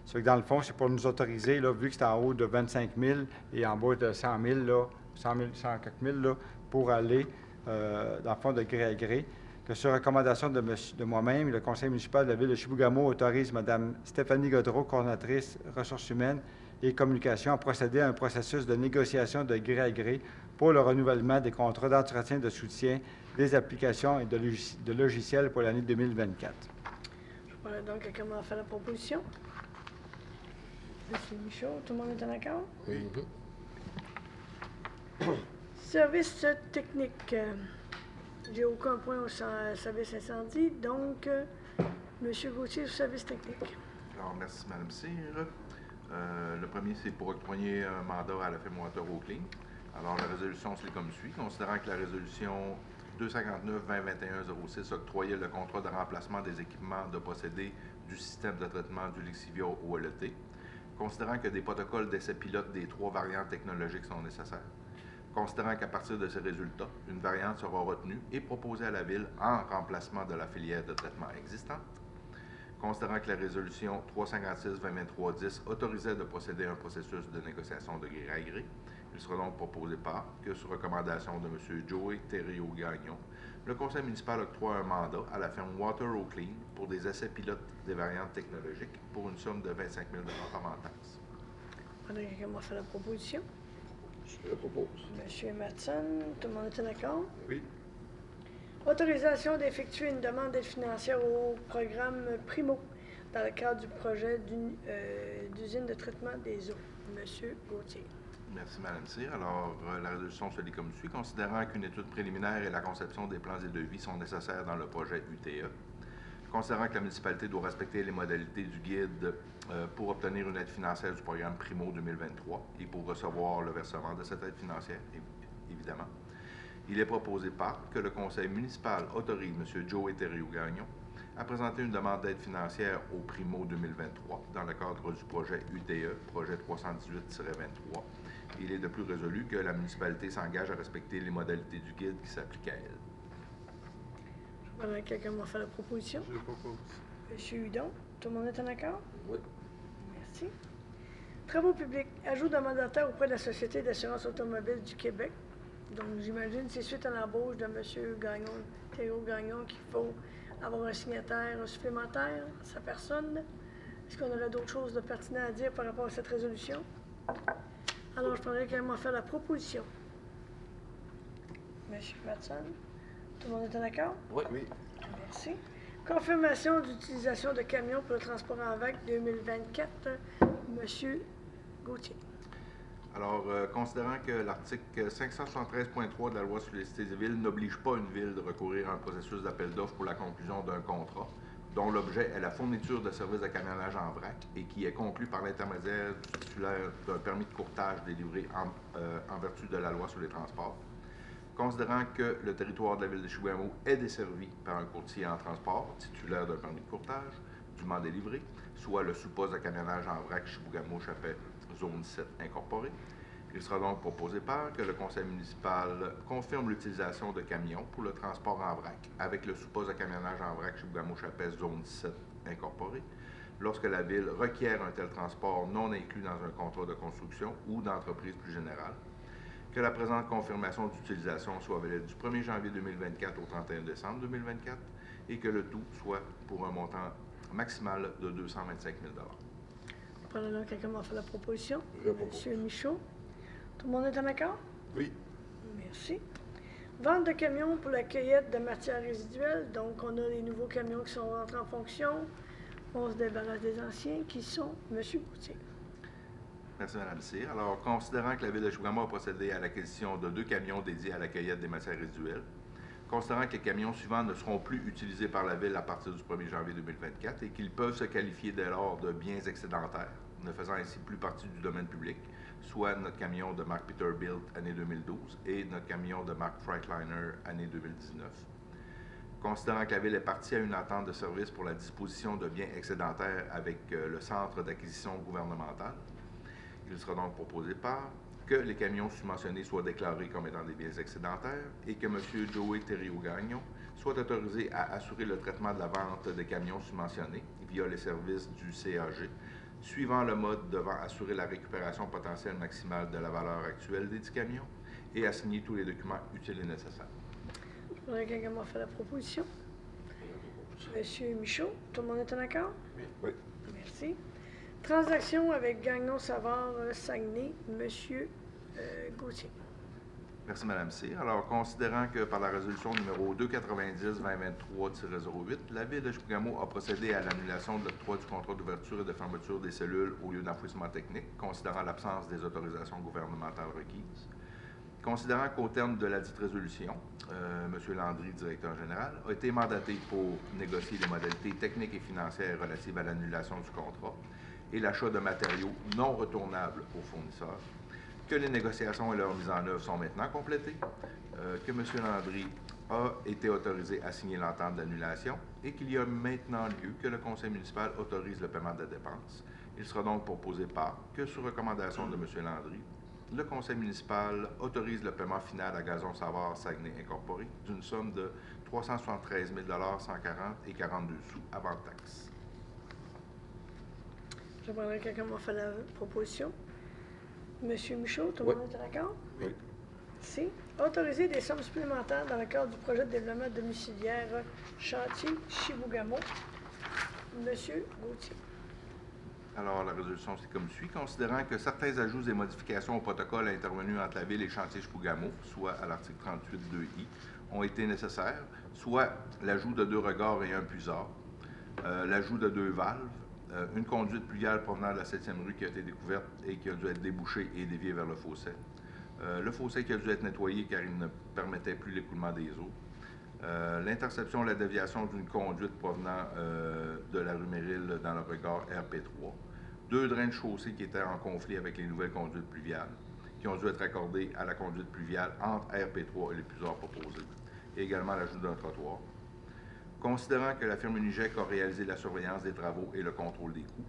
Ça fait que dans le fond, c'est pour nous autoriser, là, vu que c'est en haut de 25 000 et en bas de 100 000, là, 100 quelques mille, là, pour aller, dans le fond, de gré à gré. Que sur recommandation de moi-même, le conseil municipal de la Ville de Chibougamau autorise Mme Stéphanie Godreau, coordonnatrice ressources humaines et communication, à procéder à un processus de négociation de gré à gré pour le renouvellement des contrats d'entretien de soutien des applications et de logiciels pour l'année 2024. Je prends donc quelqu'un m'a fait la proposition. Monsieur Michaud, tout le monde est en accord? Oui. Service technique. J'ai aucun point au service incendie, donc Monsieur Gauthier, service technique. Alors, merci, Mme Cyr. Le premier, c'est pour octroyer un mandat à la firme Water-Oakling. Alors, la résolution se lit comme suit. Considérant que la résolution 259-2021-06 octroyait le contrat de remplacement des équipements de procédés du système de traitement du Lixivia au LET, considérant que des protocoles d'essai pilote des 3 variantes technologiques sont nécessaires, considérant qu'à partir de ces résultats, une variante sera retenue et proposée à la Ville en remplacement de la filière de traitement existante, considérant que la résolution 356-2023-10 autorisait de procéder à un processus de négociation de gré à gré, il sera donc proposé par que, sur recommandation de M. Joey Thériault-Gagnon, le conseil municipal octroie un mandat à la firme Water-Oakling pour des essais pilotes des variantes technologiques pour une somme de 25 000 par taxe. Pendant que quelqu'un m'a fait la proposition. Je le propose. Monsieur Matson, tout le monde est en accord? Oui. Autorisation d'effectuer une demande d'aide financière au programme Primo dans le cadre du projet d'usine de traitement des eaux. Monsieur Gauthier. Merci, Mme Cyr. Alors, la résolution se lit comme suit. Considérant qu'une étude préliminaire et la conception des plans et devis sont nécessaires dans le projet UTE, considérant que la municipalité doit respecter les modalités du guide pour obtenir une aide financière du programme Primo 2023 et pour recevoir le versement de cette aide financière, évidemment, il est proposé par que le conseil municipal autorise M. Joey Thériault-Gagnon à présenter une demande d'aide financière au Primo 2023 dans le cadre du projet UTE, projet 318-23. Il est de plus résolu que la municipalité s'engage à respecter les modalités du guide qui s'appliquent à elle. Pendant que quelqu'un m'a fait la proposition. Je le propose. Monsieur Hudon, tout le monde est en accord? Oui. Merci. Travaux publics. Ajout de mandataire auprès de la Société d'assurance automobile du Québec. Donc, j'imagine que c'est suite à l'embauche de M. Gagnon, Thériault-Gagnon, qu'il faut avoir un signataire supplémentaire, sa personne. Est-ce qu'on aurait d'autres choses de pertinent à dire par rapport à cette résolution? Alors, je prendrais qu'elle m'a fait la proposition. Monsieur Matson, tout le monde est en accord? Oui. Oui. Merci. Confirmation d'utilisation de camions pour le transport en vague 2024. Monsieur Gauthier. Alors, considérant que l'article 573.3 de la loi sur les cités et villes n'oblige pas une ville de recourir à un processus d'appel d'offres pour la conclusion d'un contrat, dont l'objet est la fourniture de services de camionnage en vrac et qui est conclu par l'intermédiaire du titulaire d'un permis de courtage délivré en vertu de la loi sur les transports. Considérant que le territoire de la ville de Chibougamau est desservi par un courtier en transport, titulaire d'un permis de courtage, dûment délivré, soit le sous-poste de camionnage en vrac Chibougamau-Chapelle, zone 17 incorporée, il sera donc proposé par que le conseil municipal confirme l'utilisation de camions pour le transport en vrac avec le sous-poste de camionnage en vrac Chibougamau-Chapelle, zone 17 incorporée, lorsque la ville requiert un tel transport non inclus dans un contrat de construction ou d'entreprise plus générale, que la présente confirmation d'utilisation soit valide du 1er janvier 2024 au 31 décembre 2024 et que le tout soit pour un montant maximal de 225 000 Pendant que quelqu'un m'a fait la proposition. Je propose. Monsieur Michaud. Tout le monde est en accord? Oui. Merci. Vente de camions pour la cueillette de matières résiduelles. Donc, on a les nouveaux camions qui sont rentrés en fonction. On se débarrasse des anciens qui sont Monsieur Gauthier. Merci, Mme Cyr. Alors, considérant que la Ville de Chibougamau a procédé à l'acquisition de 2 camions dédiés à la cueillette des matières résiduelles, considérant que les camions suivants ne seront plus utilisés par la Ville à partir du 1er janvier 2024 et qu'ils peuvent se qualifier dès lors de biens excédentaires, ne faisant ainsi plus partie du domaine public, soit notre camion de marque Peterbilt année 2012 et notre camion de marque Freightliner année 2019. Considérant que la Ville est partie à une entente de service pour la disposition de biens excédentaires avec le Centre d'acquisition gouvernementale, il sera donc proposé par que les camions subventionnés soient déclarés comme étant des biens excédentaires et que M. Joey Thériault-Gagnon soit autorisé à assurer le traitement de la vente des camions subventionnés via les services du CAG, suivant le mode devant assurer la récupération potentielle maximale de la valeur actuelle des 10 camions et à signer tous les documents utiles et nécessaires. Je voudrais que quelqu'un m'a fait la proposition. Monsieur Michaud, tout le monde est en accord? Oui. Merci. Transaction avec Gagnon Savard Saguenay, Monsieur Gauthier. Merci, Mme Cyr. Alors, considérant que par la résolution numéro 290-2023-08, la Ville de Chibougamau a procédé à l'annulation de l'octroi du contrat d'ouverture et de fermeture des cellules au lieu d'enfouissement technique, considérant l'absence des autorisations gouvernementales requises, considérant qu'au terme de la dite résolution, M. Landry, directeur général, a été mandaté pour négocier les modalités techniques et financières relatives à l'annulation du contrat et l'achat de matériaux non retournables aux fournisseurs, que les négociations et leur mise en œuvre sont maintenant complétées, que M. Landry a été autorisé à signer l'entente d'annulation et qu'il y a maintenant lieu que le conseil municipal autorise le paiement de la dépense. Il sera donc proposé par que, sur recommandation de M. Landry, le conseil municipal autorise le paiement final à Gazon Savard Saguenay Incorporé d'une somme de 373 140 et 42 sous avant taxe. Je prendrai quelqu'un m'a fait la proposition. Monsieur Michaud, tout le Oui. monde est d'accord? Oui. Merci. Autoriser des sommes supplémentaires dans le cadre du projet de développement domiciliaire chantier Chibougamau. Monsieur Gauthier. Alors, la résolution, c'est comme suit. Considérant que certains ajouts et modifications au protocole intervenus entre la Ville et Chantier Chibougamau, soit à l'article 38.2i, ont été nécessaires, soit l'ajout de 2 regards et un puisard, l'ajout de 2 valves, une conduite pluviale provenant de la 7e rue qui a été découverte et qui a dû être débouchée et déviée vers le fossé. Le fossé qui a dû être nettoyé car il ne permettait plus l'écoulement des eaux. L'interception ou la déviation d'une conduite provenant de la rue Méril dans le regard RP3. 2 drains de chaussée qui étaient en conflit avec les nouvelles conduites pluviales, qui ont dû être accordées à la conduite pluviale entre RP3 et les puisards proposés. Et également l'ajout d'un trottoir. Considérant que la firme Unigec a réalisé la surveillance des travaux et le contrôle des coûts,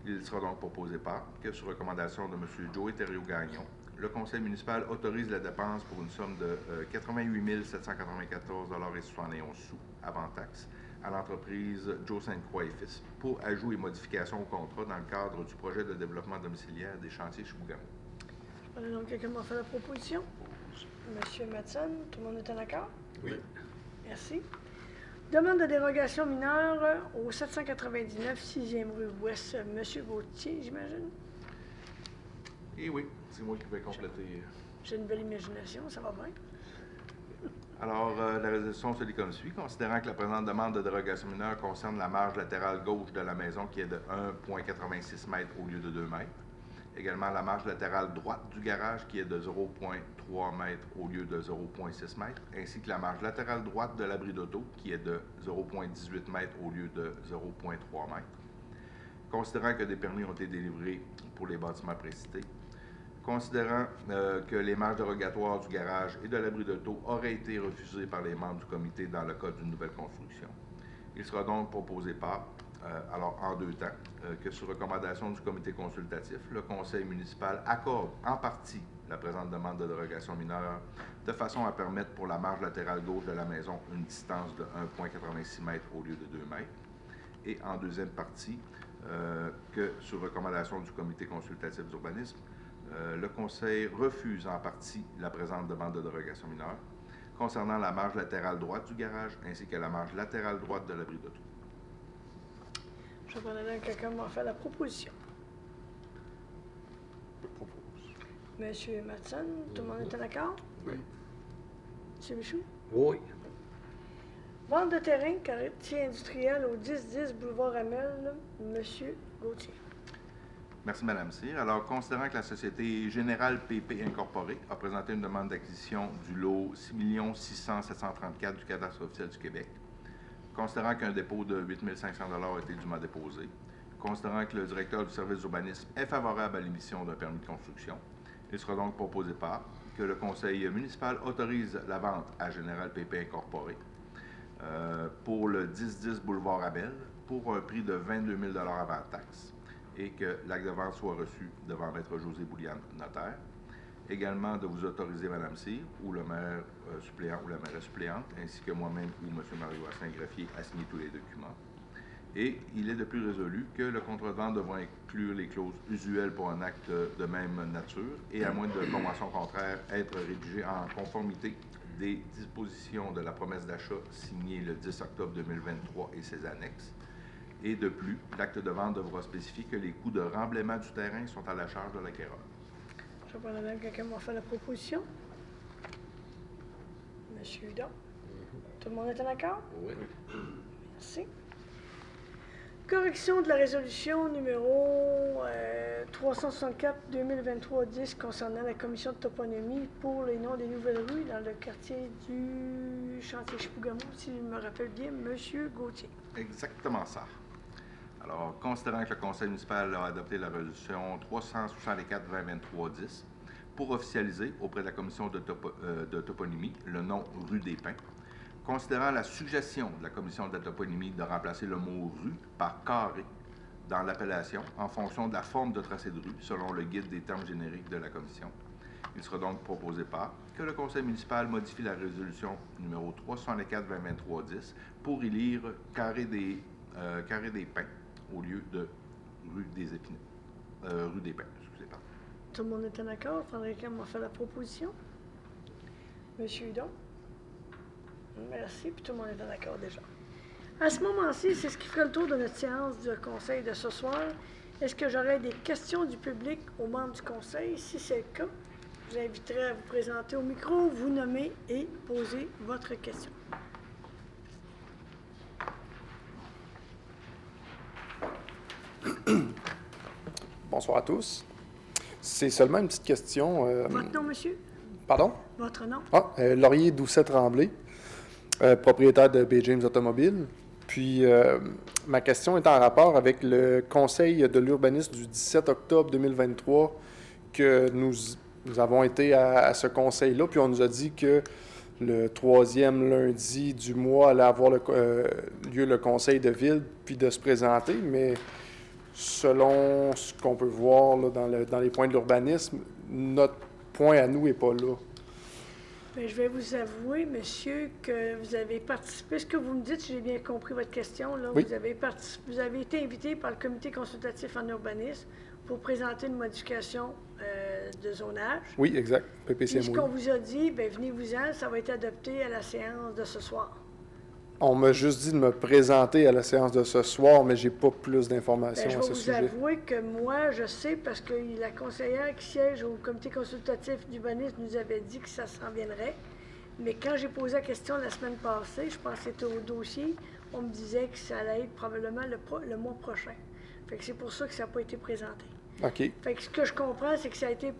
il sera donc proposé par que, sur recommandation de M. Joey Thériault-Gagnon, le conseil municipal autorise la dépense pour une somme de 88 794,71 sous avant taxe à l'entreprise Joe Sainte-Croix et Fils pour ajout et modification au contrat dans le cadre du projet de développement domiciliaire des chantiers Chibougamau. Je prendrai donc quelqu'un m'a fait la proposition. Monsieur Matson, tout le monde est en accord? Oui. Merci. Demande de dérogation mineure au 799 6e rue Ouest. Monsieur Gauthier, j'imagine? Et oui, c'est moi qui vais compléter. J'ai une belle imagination, ça va bien. Alors, la résolution se lit comme suit. Considérant que la présente demande de dérogation mineure concerne la marge latérale gauche de la maison qui est de 1,86 m au lieu de 2 m. Également, la marge latérale droite du garage qui est de 0,3 m au lieu de 0,6 m, ainsi que la marge latérale droite de l'abri d'auto qui est de 0,18 m au lieu de 0,3 m. Considérant que des permis ont été délivrés pour les bâtiments précités, considérant que les marges dérogatoires du garage et de l'abri d'auto auraient été refusées par les membres du comité dans le cadre d'une nouvelle construction. Il sera donc proposé par, alors en 2 temps, que sur recommandation du comité consultatif, le conseil municipal accorde en partie la présente demande de dérogation mineure de façon à permettre pour la marge latérale gauche de la maison une distance de 1,86 m au lieu de 2 m. Et en deuxième partie, que sur recommandation du comité consultatif d'urbanisme, le conseil refuse en partie la présente demande de dérogation mineure concernant la marge latérale droite du garage ainsi que la marge latérale droite de l'abri d'auto. Je prendrai donc quelqu'un m'a fait la proposition. Je propose. Monsieur Matson, tout le monde est en accord? Oui. Monsieur Michaud? Oui. Vente de terrain, quartier industriel au 1010 boulevard Hamel, Monsieur Gauthier. Merci, Mme Cyr. Alors, considérant que la Société Générale PP Incorporée a présenté une demande d'acquisition du lot 6 600 734 du cadastre officiel du Québec, considérant qu'un dépôt de 8 500 a été dûment déposé, considérant que le directeur du service d'urbanisme est favorable à l'émission d'un permis de construction, il sera donc proposé par que le conseil municipal autorise la vente à Général PP Incorporée pour le 1010 boulevard Abel pour un prix de 22 000 avant taxe et que l'acte de vente soit reçu devant Maître José Boulian, notaire. Également, de vous autoriser, Mme Cyr, ou le maire suppléant ou la maire suppléante, ainsi que moi-même ou M. Mario Asselin, greffier, à signer tous les documents. Et il est de plus résolu que le contrat de vente devra inclure les clauses usuelles pour un acte de même nature et, à moins de convention contraire, être rédigé en conformité des dispositions de la promesse d'achat signée le 10 octobre 2023 et ses annexes. Et de plus, l'acte de vente devra spécifier que les coûts de remblaiement du terrain sont à la charge de l'acquéreur. Je prendrai donc quelqu'un m'a fait la proposition. Monsieur Hudon? Tout le monde est en accord? Oui. Merci. Correction de la résolution numéro 364-2023-10 concernant la commission de toponymie pour les noms des nouvelles rues dans le quartier du chantier Chibougamau, si je me rappelle bien, Monsieur Gauthier. Exactement ça. Alors, considérant que le conseil municipal a adopté la résolution 364-2023-10 pour officialiser auprès de la commission de toponymie le nom rue des Pins, considérant la suggestion de la commission de la toponymie de remplacer le mot rue par carré dans l'appellation en fonction de la forme de tracé de rue selon le guide des termes génériques de la commission, il sera donc proposé par que le conseil municipal modifie la résolution numéro 364-2023-10 pour y lire carré des Pins au lieu de rue des Épineux. Rue des Pins, excusez-moi. Tout le monde est en accord? Il faudrait qu'on m'a fait la proposition. Monsieur Hudon? Merci, puis tout le monde est en accord déjà. À ce moment-ci, c'est ce qui fera le tour de notre séance de conseil de ce soir. Est-ce que j'aurai des questions du public aux membres du conseil? Si c'est le cas, je vous inviterai à vous présenter au micro, vous nommer et poser votre question. Bonsoir à tous. C'est seulement une petite question. Votre nom, monsieur? Pardon? Votre nom? Laurier Doucet-Tremblay, propriétaire de B. James Automobile. Puis, ma question est en rapport avec le conseil de l'urbanisme du 17 octobre 2023 que nous avons été à ce conseil-là. Puis, on nous a dit que le 3e lundi du mois allait avoir lieu le conseil de ville, puis de se présenter. Mais selon ce qu'on peut voir là, dans les points de l'urbanisme, notre point à nous n'est pas là. Bien, je vais vous avouer, monsieur, que vous avez participé. Ce que vous me dites, si j'ai bien compris votre question, là, Oui. vous avez été invité par le comité consultatif en urbanisme pour présenter une modification de zonage. Oui, exact. Puis ce PPCMOI. qu'on vous a dit, bien, venez-vous-en, ça va être adopté à la séance de ce soir. On m'a juste dit de me présenter à la séance de ce soir, mais j'ai pas plus Bien, d'informations je à vais ce vous sujet. avouer que moi, je sais, parce que la conseillère qui siège au comité consultatif d'urbanisme nous avait dit que ça s'en viendrait. Mais quand j'ai posé la question la semaine passée, je pense que c'était au dossier, on me disait que ça allait être probablement le mois prochain. Fait que c'est pour ça que ça n'a pas été présenté. OK. Fait que ce que je comprends, c'est que ça a été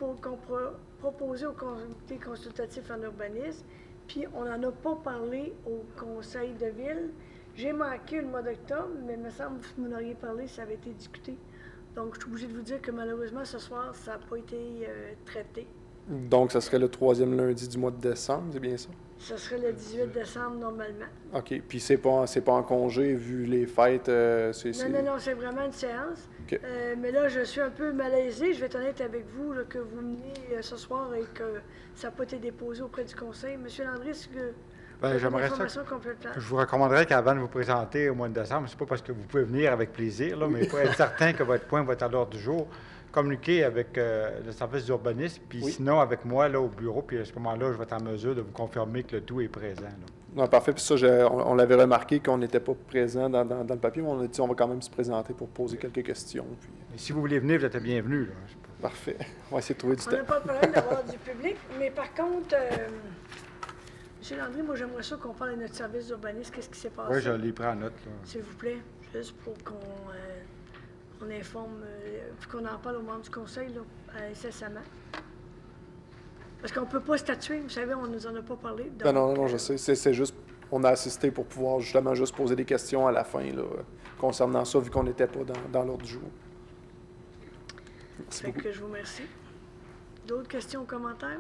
proposé au comité consultatif en urbanisme, puis on n'en a pas parlé au conseil de ville. J'ai manqué le mois d'octobre, mais il me semble que vous m'en auriez parlé, ça avait été discuté. Donc, je suis obligée de vous dire que malheureusement, ce soir, ça n'a pas été traité. Donc, ça serait le 3e lundi du mois de décembre, c'est bien ça? Ce serait le 18 décembre normalement. OK. Puis c'est pas en congé, vu les fêtes, Non, c'est vraiment une séance. OK. Mais là, je suis un peu malaisée. Je vais être honnête avec vous, là, que vous venez ce soir et que ça n'a pas été déposé auprès du conseil. Monsieur Landry, est-ce que Bien, vous avez j'aimerais une ça. information complète? Je vous recommanderais qu'avant de vous présenter au mois de décembre, c'est pas parce que vous pouvez venir avec plaisir, là, mais pour être certain que votre point va être à l'ordre du jour, communiquer avec le service d'urbanisme, puis Oui. sinon avec moi là, au bureau, puis à ce moment-là, je vais être en mesure de vous confirmer que le tout est présent. Là. Non, parfait. Puis ça, on l'avait remarqué qu'on n'était pas présent dans le papier, mais on a dit on va quand même se présenter pour poser quelques questions. Puis, Et si vous voulez venir, vous êtes bienvenus. Là. parfait. On va essayer de trouver du On n'a temps. pas de problème d'avoir du public, mais par contre, Monsieur Landry, moi j'aimerais ça qu'on parle de notre service d'urbanisme. Qu'est-ce qui s'est passé? Oui, je l'ai pris en note. Là. S'il vous plaît, juste pour qu'on on informe, puis qu'on en parle aux membres du conseil là, incessamment. Parce qu'on ne peut pas statuer, vous savez, on ne nous en a pas parlé. Donc, Non, je sais. C'est juste, on a assisté pour pouvoir justement juste poser des questions à la fin, là, concernant ça, vu qu'on n'était pas dans l'ordre du jour. Merci Fait beaucoup. que je vous remercie. D'autres questions ou commentaires?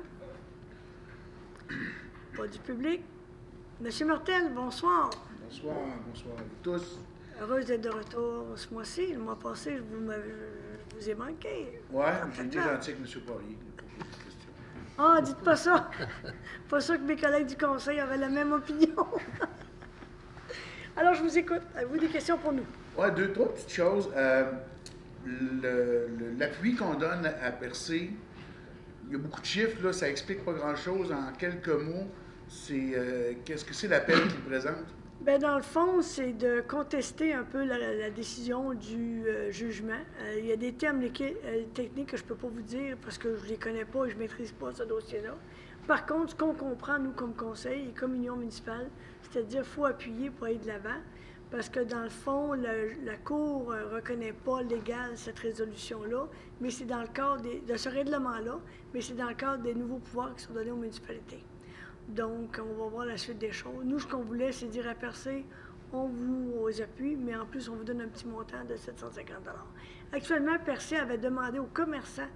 Pas du public. Monsieur Martel, bonsoir. Bonsoir à vous tous. Heureuse d'être de retour ce mois-ci. Le mois passé, je vous ai manqué. Ouais, j'ai été gentil avec M. Poirier pour poser des questions. Ah, dites pas ça. Pas ça que mes collègues du conseil avaient la même opinion. Alors, je vous écoute. Avez-vous des questions pour nous? Ouais, deux, trois petites choses. L'appui qu'on donne à Percé, il y a beaucoup de chiffres, là, ça explique pas grand-chose. En quelques mots, c'est qu'est-ce que c'est l'appel qu'il présente? Bien, dans le fond, c'est de contester un peu la décision du jugement. Il y a des termes techniques que je ne peux pas vous dire parce que je ne les connais pas et je ne maîtrise pas ce dossier-là. Par contre, ce qu'on comprend, nous, comme conseil et comme union municipale, c'est-à-dire qu'il faut appuyer pour aller de l'avant parce que, dans le fond, la Cour ne reconnaît pas légal cette résolution-là, mais c'est dans le cadre de ce règlement-là, mais c'est dans le cadre des nouveaux pouvoirs qui sont donnés aux municipalités. Donc, on va voir la suite des choses. Nous, ce qu'on voulait, c'est dire à Percé, on vous appuie, mais en plus, on vous donne un petit montant de 750 $. Actuellement, Percé avait demandé aux commerçants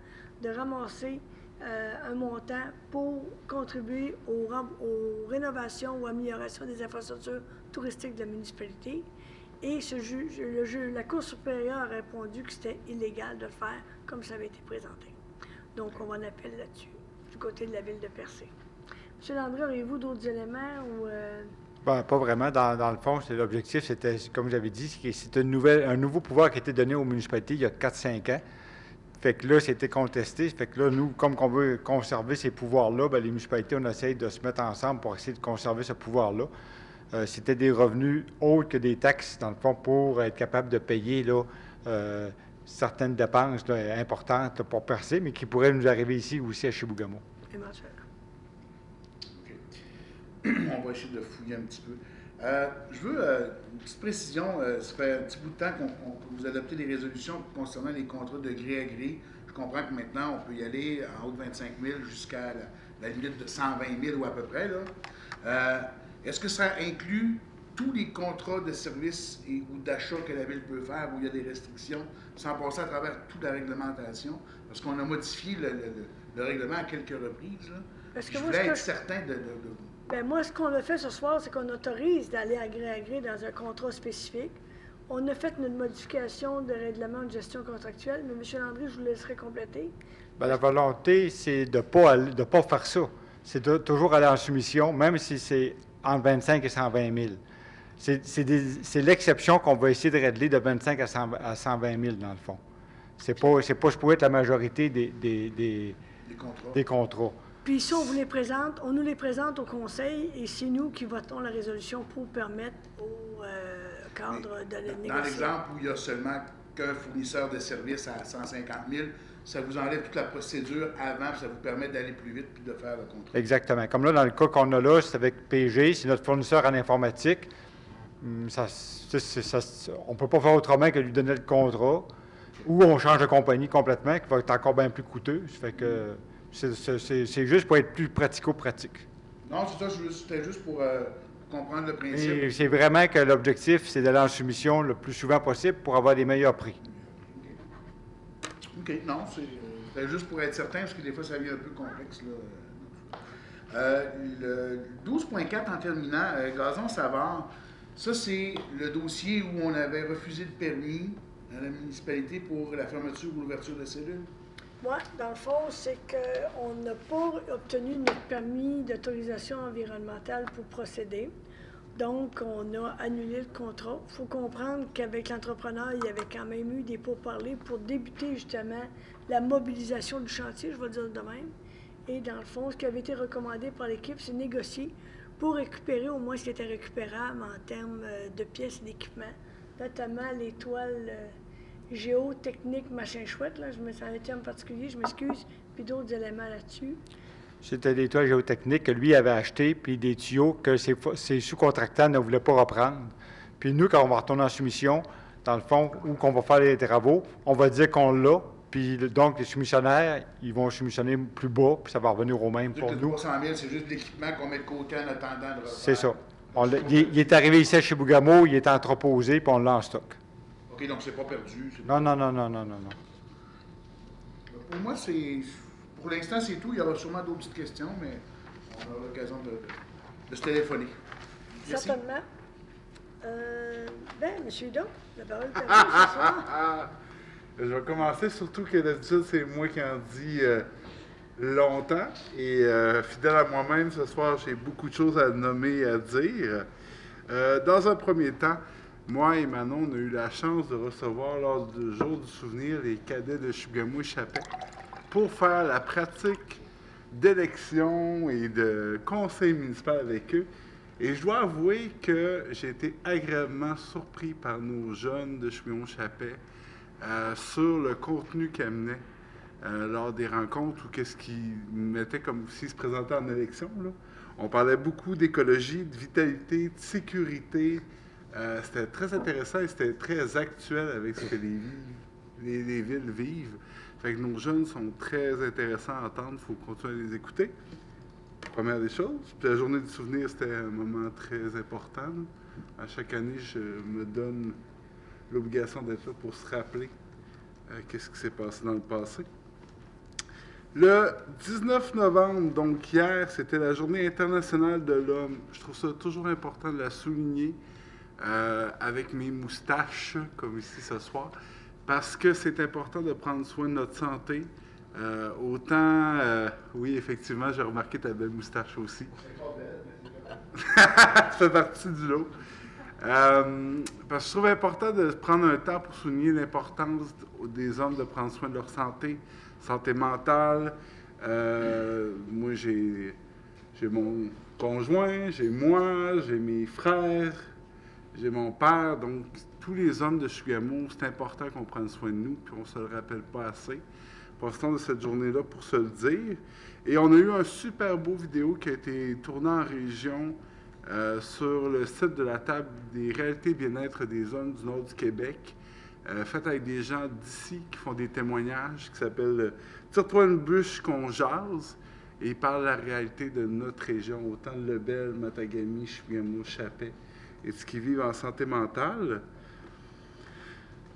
de ramasser un montant pour contribuer aux rénovations ou améliorations des infrastructures touristiques de la municipalité. Et la Cour supérieure a répondu que c'était illégal de le faire comme ça avait été présenté. Donc, on va en appel là-dessus, du côté de la ville de Percé. M. Landry, auriez-vous d'autres éléments ou... Ben, pas vraiment. Dans le fond, l'objectif, c'était, comme j'avais dit, c'est un nouveau pouvoir qui a été donné aux municipalités il y a 4-5 ans. Fait que là, c'était contesté. Fait que là, nous, comme on veut conserver ces pouvoirs-là, bien, les municipalités, on essaye de se mettre ensemble pour essayer de conserver ce pouvoir-là. C'était des revenus autres que des taxes, dans le fond, pour être capable de payer là, certaines dépenses là, importantes là, pour Percé, mais qui pourraient nous arriver ici aussi à Chibougamau. éventuellement? On va essayer de fouiller un petit peu. Je veux une petite précision. Ça fait un petit bout de temps qu'on vous adoptez des résolutions concernant les contrats de gré à gré. Je comprends que maintenant, on peut y aller en haut de 25 000 jusqu'à la limite de 120 000 ou à peu près. Est-ce que ça inclut tous les contrats de services ou d'achat que la Ville peut faire où il y a des restrictions, sans passer à travers toute la réglementation? Parce qu'on a modifié le règlement à quelques reprises. Je voulais être certain de Bien, moi, ce qu'on a fait ce soir, c'est qu'on autorise d'aller à gré dans un contrat spécifique. On a fait notre modification de règlement de gestion contractuelle, mais M. Landry, je vous laisserai compléter. Bien, la volonté, c'est de ne pas faire ça. C'est de toujours aller en soumission, même si c'est entre 25 et 120 000. C'est l'exception qu'on va essayer de régler de 25 à 120 000, dans le fond. C'est pas supposé être la majorité des contrats. Puis si on vous les présente, on nous les présente au conseil et c'est nous qui votons la résolution pour permettre au cadre de la négocier. Dans l'exemple où il y a seulement qu'un fournisseur de services à 150 000, ça vous enlève toute la procédure avant, puis ça vous permet d'aller plus vite puis de faire le contrat. Exactement. Comme là, dans le cas qu'on a là, c'est avec PG, c'est notre fournisseur en informatique. On ne peut pas faire autrement que lui donner le contrat, ou on change de compagnie complètement, qui va être encore bien plus coûteux. Ça fait que c'est juste pour être plus pratico-pratique. Non, c'est ça, c'était juste pour comprendre le principe. Et c'est vraiment que l'objectif, c'est d'aller en soumission le plus souvent possible pour avoir les meilleurs prix. OK, non, c'était juste pour être certain, parce que des fois, ça devient un peu complexe. Le 12.4 en terminant, Gazon Savard, ça, c'est le dossier où on avait refusé le permis à la municipalité pour la fermeture ou l'ouverture de cellules. Moi, dans le fond, c'est qu'on n'a pas obtenu notre permis d'autorisation environnementale pour procéder. Donc, on a annulé le contrat. Il faut comprendre qu'avec l'entrepreneur, il y avait quand même eu des pourparlers pour débuter justement la mobilisation du chantier, je vais le dire de même. Et dans le fond, ce qui avait été recommandé par l'équipe, c'est négocier pour récupérer au moins ce qui était récupérable en termes de pièces et d'équipements, notamment les toiles géotechniques, machin chouette, là, je me sens un terme particulier, je m'excuse, puis d'autres éléments là-dessus. C'était des toiles géotechniques que lui avait achetés, puis des tuyaux que ses sous-contractants ne voulaient pas reprendre. Puis nous, quand on va retourner en soumission, dans le fond, où qu'on va faire les travaux, on va dire qu'on l'a, puis donc les soumissionnaires, ils vont soumissionner plus bas, puis ça va revenir au même pour nous. 300 000, c'est juste l'équipement qu'on met de côté en attendant de refaire. C'est ça. Il est arrivé ici à Chibougamau, il est entreposé, puis on l'a en stock. OK, donc c'est pas perdu. Non. Pour moi, pour l'instant, c'est tout. Il y aura sûrement d'autres petites questions, mais on aura l'occasion de se téléphoner. Merci. Certainement. M. Hudon, la parole est à vous ce soir. Je vais commencer, surtout que d'habitude, c'est moi qui en dis longtemps. Et fidèle à moi-même, ce soir, j'ai beaucoup de choses à nommer et à dire. Dans un premier temps, moi et Manon, on a eu la chance de recevoir lors du jour du souvenir les cadets de Chibougamau-Chapais pour faire la pratique d'élection et de conseil municipal avec eux. Et je dois avouer que j'ai été agréablement surpris par nos jeunes de Chouillon-Chappais sur le contenu qu'ils amenaient lors des rencontres ou qu'est-ce qu'ils mettaient comme s'ils se présentaient en élection, là. On parlait beaucoup d'écologie, de vitalité, de sécurité. C'était très intéressant et c'était très actuel avec ce que les villes vivent. Fait que nos jeunes sont très intéressants à entendre, il faut continuer à les écouter. Première des choses. Puis la journée du souvenir, c'était un moment très important. À chaque année, je me donne l'obligation d'être là pour se rappeler qu'est-ce qui s'est passé dans le passé. Le 19 novembre, donc hier, c'était la Journée internationale de l'homme. Je trouve ça toujours important de la souligner avec mes moustaches, comme ici ce soir, parce que c'est important de prendre soin de notre santé. Oui, effectivement, j'ai remarqué ta belle moustache aussi. Ça fait partie du lot. Parce que je trouve important de prendre un temps pour souligner l'importance des hommes de prendre soin de leur santé mentale. Moi, j'ai mon conjoint, j'ai moi, j'ai mes frères, j'ai mon père. Donc, tous les hommes de Chougamau, c'est important qu'on prenne soin de nous, puis on ne se le rappelle pas assez. Profitons de cette journée-là pour se le dire. Et on a eu un super beau vidéo qui a été tourné en région sur le site de la table des réalités bien-être des hommes du nord du Québec, faite avec des gens d'ici qui font des témoignages, qui s'appelle « Tire-toi une bûche qu'on jase », et ils parlent de la réalité de notre région, autant de Lebel, Matagami, Chougamau, Chappais, et de ce qu'ils vivent en santé mentale.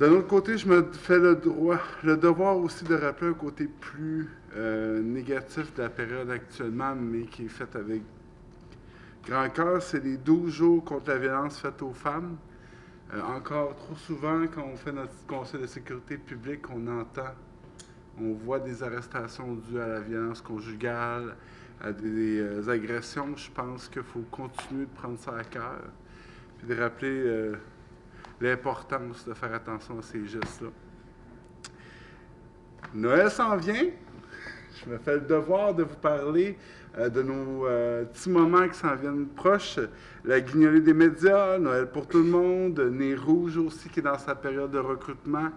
D'un autre côté, je me fais le devoir aussi de rappeler un côté plus négatif de la période actuellement, mais qui est fait avec grand cœur, c'est les 12 jours contre la violence faite aux femmes. Encore trop souvent, quand on fait notre conseil de sécurité publique, on voit des arrestations dues à la violence conjugale, à des agressions. Je pense qu'il faut continuer de prendre ça à cœur, puis de rappeler l'importance de faire attention à ces gestes-là. Noël s'en vient. Je me fais le devoir de vous parler de nos petits moments qui s'en viennent proches. La guignolée des médias, Noël pour tout le monde, Nez Rouge aussi qui est dans sa période de recrutement,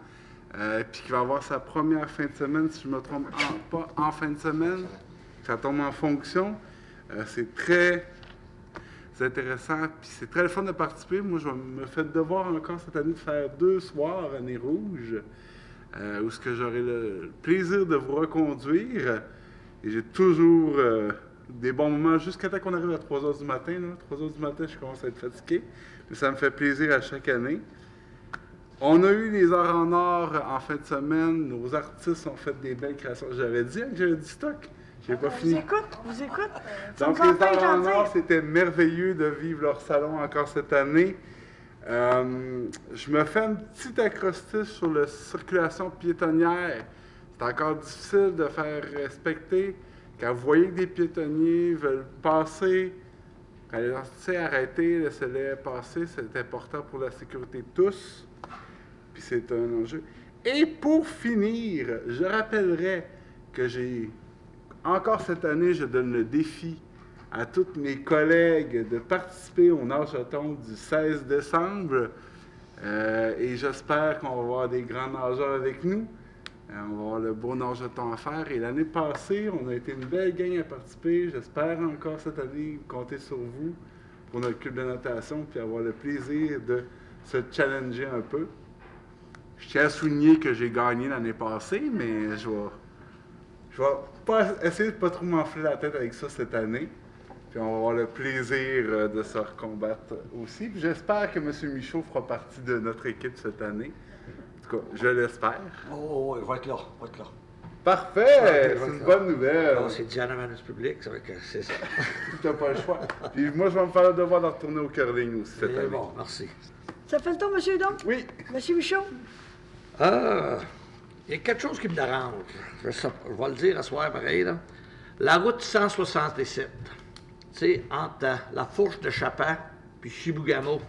puis qui va avoir sa première fin de semaine, si je ne me trompe pas, en fin de semaine. Ça tombe en fonction. C'est très intéressant, puis c'est très le fun de participer. Moi, je me fais le devoir encore cette année de faire 2 soirs à Nez Rouge, où ce que j'aurai le plaisir de vous reconduire. Et j'ai toujours des bons moments jusqu'à temps qu'on arrive à 3 h du matin. Là. 3 h du matin, je commence à être fatigué, mais ça me fait plaisir à chaque année. On a eu les Heures en or en fin de semaine. Nos artistes ont fait des belles créations. J'avais dit que j'avais du stock. J'ai pas fini. Vous écoute. Donc, les Heures en or, c'était merveilleux de vivre leur salon encore cette année. Je me fais un petit acrostiche sur la circulation piétonnière. C'est encore difficile de faire respecter. Quand vous voyez que des piétonniers veulent passer, quand les gens arrêter, laissez-les passer, c'est important pour la sécurité de tous. Puis c'est un enjeu. Et pour finir, je rappellerai que encore cette année, je donne le défi à tous mes collègues de participer au nage-jeton du 16 décembre. Et j'espère qu'on va avoir des grands nageurs avec nous. On va avoir le beau nage-jeton à faire. Et l'année passée, on a été une belle gang à participer. J'espère encore cette année compter sur vous pour notre club de natation puis avoir le plaisir de se challenger un peu. Je tiens à souligner que j'ai gagné l'année passée, mais je vais pas essayer de ne pas trop m'enfler la tête avec ça cette année. Puis on va avoir le plaisir de se recombattre aussi. Puis j'espère que M. Michaud fera partie de notre équipe cette année. En tout cas, je l'espère. Oh, il va être là, Parfait! C'est une bonne nouvelle. Non, c'est gentleman public, ça veut dire que c'est ça. Tu n'as pas le choix. Puis moi, je vais me faire le devoir de retourner au curling aussi cette année. Bon, merci. Ça fait le tour, M. Hudon? Oui. M. Michaud? Il y a quelque chose qui me dérange. Je vais le dire à soir pareil, là. La route 167, tu sais, entre la fourche de Chapin puis Chibougamau,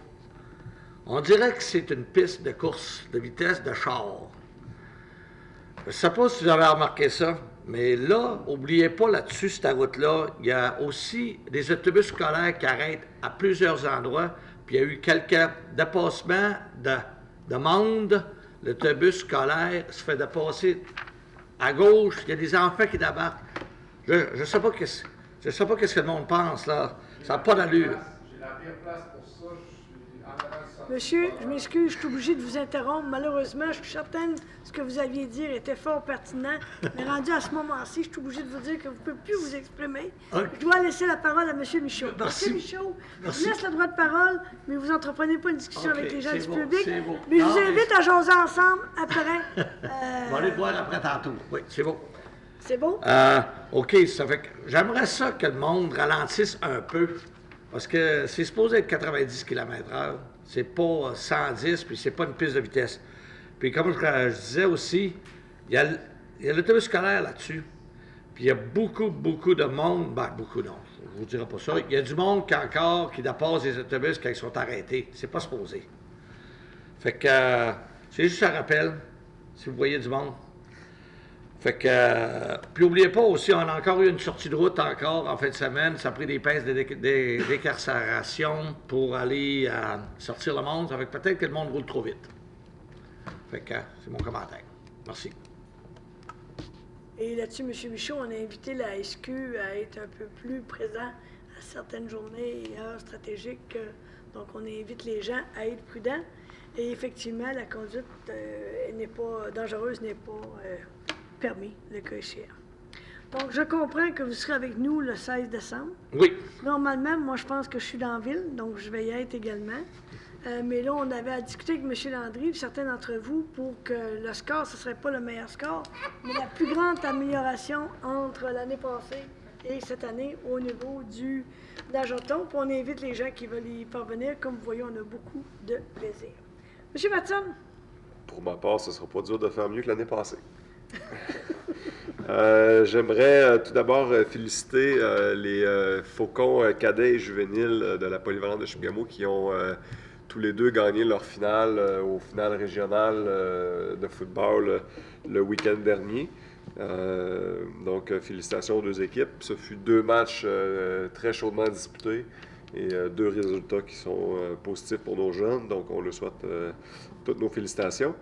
on dirait que c'est une piste de course de vitesse de char. Je ne sais pas si vous avez remarqué ça. Mais là, n'oubliez pas là-dessus, cette route-là, il y a aussi des autobus scolaires qui arrêtent à plusieurs endroits. Puis il y a eu quelques dépassements de monde. L'autobus scolaire se fait dépasser à gauche. Il y a des enfants qui débarquent. Je ne sais pas qu'est-ce que le monde pense, là. Ça n'a pas d'allure. J'ai la pire place pour ça. Je suis en avant du centre. Monsieur, je m'excuse, je suis obligé de vous interrompre. Malheureusement, je suis certaine que ce que vous aviez dit était fort pertinent. Mais rendu à ce moment-ci, je suis obligé de vous dire que vous ne pouvez plus vous exprimer. Ok. Je dois laisser la parole à M. Michaud. Merci. M. Michaud, je Merci. vous laisse le droit de parole, mais vous n'entreprenez pas une discussion Ok, avec les gens c'est du bon, public. c'est bon. Mais je vous Non, mais- invite à jaser ensemble après. On va aller te voir après tantôt. Oui, c'est bon. C'est bon? OK, ça fait que j'aimerais ça que le monde ralentisse un peu. Parce que c'est supposé être 90 km/h. C'est pas 110, puis c'est pas une piste de vitesse. Puis comme je disais aussi, il y a l'autobus scolaire là-dessus. Puis il y a beaucoup de monde. Ben, beaucoup non, je vous dirai pas ça. Il y a du monde qui dépasse les autobus quand ils sont arrêtés. C'est pas supposé. Fait que c'est juste un rappel, si vous voyez du monde. Fait que, puis n'oubliez pas aussi, on a encore eu une sortie de route encore en fin de semaine. Ça a pris des pinces de décarcération pour aller sortir le monde. Ça fait que peut-être que le monde roule trop vite. Fait que c'est mon commentaire. Merci. Et là-dessus, M. Michaud, on a invité la SQ à être un peu plus présent à certaines journées et heures stratégiques. Donc, on invite les gens à être prudents. Et effectivement, la conduite n'est pas dangereuse, n'est pas permis, le cas échéant. Donc, je comprends que vous serez avec nous le 16 décembre. Oui. Normalement, moi, je pense que je suis dans la ville, donc je vais y être également. Mais là, on avait à discuter avec M. Landry et certains d'entre vous pour que le score, ce ne serait pas le meilleur score, mais la plus grande amélioration entre l'année passée et cette année au niveau du nageoton. Puis on invite les gens qui veulent y parvenir. Comme vous voyez, on a beaucoup de plaisir. M. Watson? Pour ma part, ce ne sera pas dur de faire mieux que l'année passée. J'aimerais tout d'abord féliciter les Faucons cadets et juvéniles de la polyvalente de Chibougamau qui ont tous les deux gagné leur finale au final régional de football le week-end dernier. Donc, félicitations aux deux équipes. Ce fut 2 matchs très chaudement disputés et 2 résultats qui sont positifs pour nos jeunes. Donc, on leur souhaite toutes nos félicitations.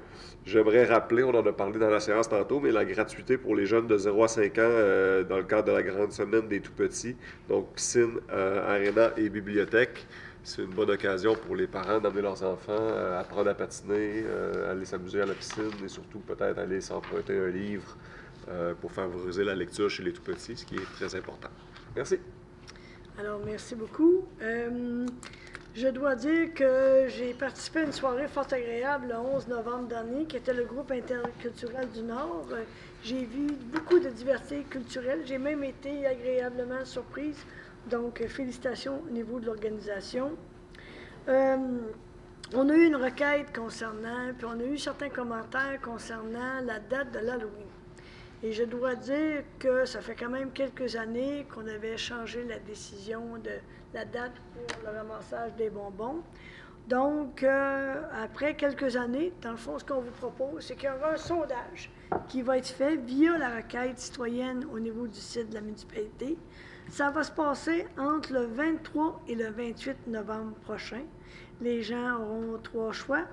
J'aimerais rappeler, on en a parlé dans la séance tantôt, mais la gratuité pour les jeunes de 0 à 5 ans dans le cadre de la grande semaine des tout-petits. Donc, piscine, aréna et bibliothèque. C'est une bonne occasion pour les parents d'amener leurs enfants apprendre à patiner, aller s'amuser à la piscine et surtout peut-être aller s'emprunter un livre pour favoriser la lecture chez les tout-petits, ce qui est très important. Merci. Alors, merci beaucoup. Je dois dire que j'ai participé à une soirée fort agréable le 11 novembre dernier, qui était le groupe interculturel du Nord. J'ai vu beaucoup de diversité culturelle. J'ai même été agréablement surprise. Donc, félicitations au niveau de l'organisation. On a eu une requête concernant, puis on a eu certains commentaires concernant la date de l'Halloween. Et je dois dire que ça fait quand même quelques années qu'on avait changé la décision de la date pour le ramassage des bonbons. Donc, après quelques années, dans le fond, ce qu'on vous propose, c'est qu'il y aura un sondage qui va être fait via la requête citoyenne au niveau du site de la municipalité. Ça va se passer entre le 23 et le 28 novembre prochain. Les gens auront 3 choix.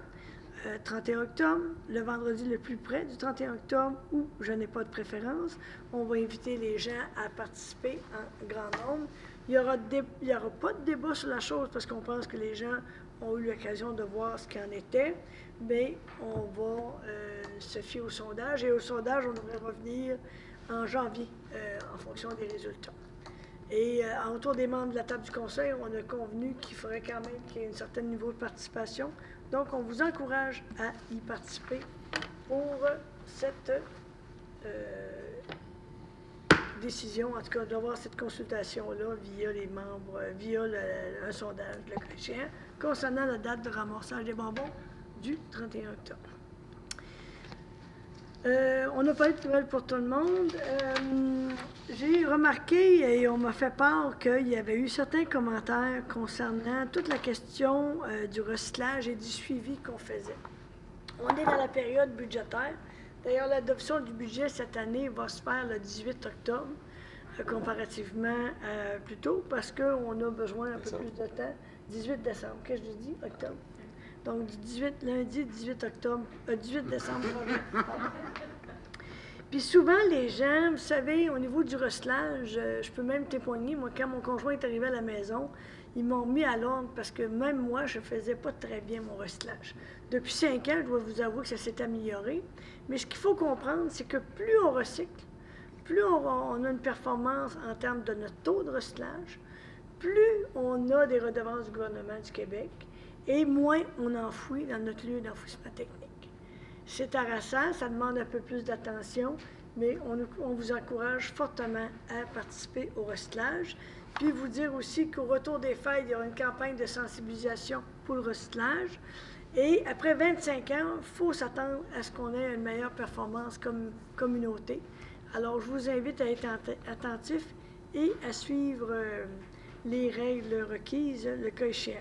31 octobre, le vendredi le plus près du 31 octobre, où je n'ai pas de préférence. On va inviter les gens à participer en grand nombre. Il n'y aura pas de débat sur la chose parce qu'on pense que les gens ont eu l'occasion de voir ce qu'il en était, mais on va se fier au sondage. Et au sondage, on devrait revenir en janvier en fonction des résultats. Et autour des membres de la table du conseil, on a convenu qu'il faudrait quand même qu'il y ait un certain niveau de participation. Donc, on vous encourage à y participer pour cette décision, en tout cas d'avoir cette consultation-là via les membres, via un sondage de la Chrétien concernant la date de ramassage des bonbons du 31 octobre. On n'a pas eu de nouvelles pour tout le monde. J'ai remarqué et on m'a fait part qu'il y avait eu certains commentaires concernant toute la question du recyclage et du suivi qu'on faisait. On est dans la période budgétaire. D'ailleurs, l'adoption du budget cette année va se faire le 18 octobre, comparativement à plus tôt, parce qu'on a besoin un peu plus de temps. 18 décembre, qu'est-ce que je dis? Octobre. Donc, lundi 18 octobre, 18 décembre. Puis souvent, les gens, vous savez, au niveau du recelage, je peux même témoigner, moi, quand mon conjoint est arrivé à la maison, ils m'ont mis à l'ordre parce que même moi, je ne faisais pas très bien mon recelage. Depuis 5 ans, je dois vous avouer que ça s'est amélioré. Mais ce qu'il faut comprendre, c'est que plus on recycle, plus on a une performance en termes de notre taux de recyclage, plus on a des redevances du gouvernement du Québec et moins on enfouit dans notre lieu d'enfouissement technique. C'est harassant, ça demande un peu plus d'attention, mais on vous encourage fortement à participer au recyclage. Puis vous dire aussi qu'au retour des fêtes, il y aura une campagne de sensibilisation pour le recyclage. Et après 25 ans, il faut s'attendre à ce qu'on ait une meilleure performance comme communauté. Alors, je vous invite à être attentif et à suivre les règles requises, le cas échéant.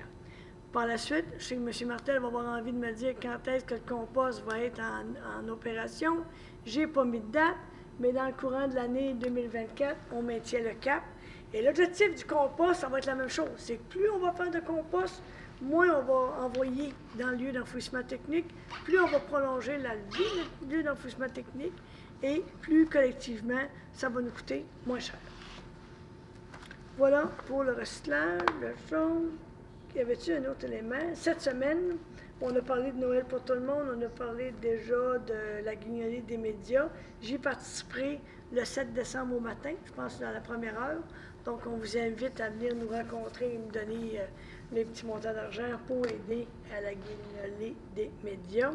Par la suite, je sais que M. Martel va avoir envie de me dire quand est-ce que le compost va être en opération. Je n'ai pas mis de date, mais dans le courant de l'année 2024, on maintient le cap. Et l'objectif du compost, ça va être la même chose. C'est que plus on va faire de compost, moins on va envoyer dans le lieu d'enfouissement technique, plus on va prolonger la vie du lieu d'enfouissement technique, et plus collectivement, ça va nous coûter moins cher. Voilà pour le recyclage, la chose. Y avait-il un autre élément? Cette semaine, on a parlé de Noël pour tout le monde, on a parlé déjà de la guignolée des médias. J'y participerai le 7 décembre au matin, je pense dans la première heure. Donc, on vous invite à venir nous rencontrer et nous donner les petits montants d'argent pour aider à la guignolée des médias.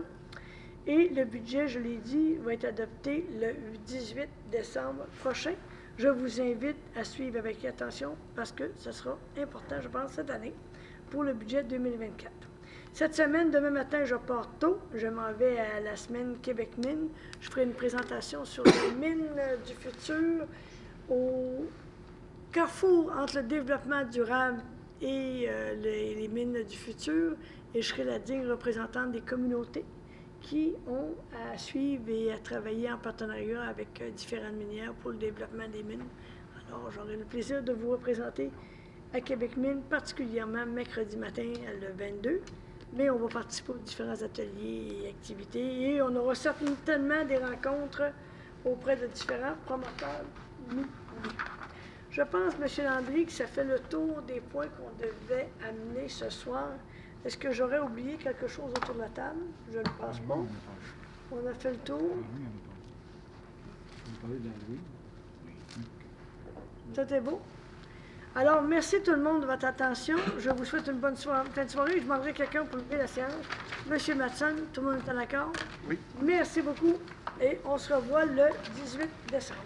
Et le budget, je l'ai dit, va être adopté le 18 décembre prochain. Je vous invite à suivre avec attention parce que ce sera important, je pense, cette année pour le budget 2024. Cette semaine, demain matin, je pars tôt. Je m'en vais à la semaine Québec Mine. Je ferai une présentation sur les mines du futur au carrefour entre le développement durable et les mines du futur. Et je serai la digne représentante des communautés qui ont à suivre et à travailler en partenariat avec différentes minières pour le développement des mines. Alors, j'aurai le plaisir de vous représenter à Québec Mine, particulièrement mercredi matin, le 22. Mais on va participer aux différents ateliers et activités et on aura certainement des rencontres auprès de différents promoteurs miniers. Je pense, M. Landry, que ça fait le tour des points qu'on devait amener ce soir. Est-ce que j'aurais oublié quelque chose autour de la table? Je ne pense pas. On a fait le tour. Tout est beau? Alors, merci tout le monde de votre attention. Je vous souhaite une bonne fin de soirée. Je demanderai quelqu'un pour lever la séance. M. Matson, tout le monde est en accord? Oui. Merci beaucoup et on se revoit le 18 décembre.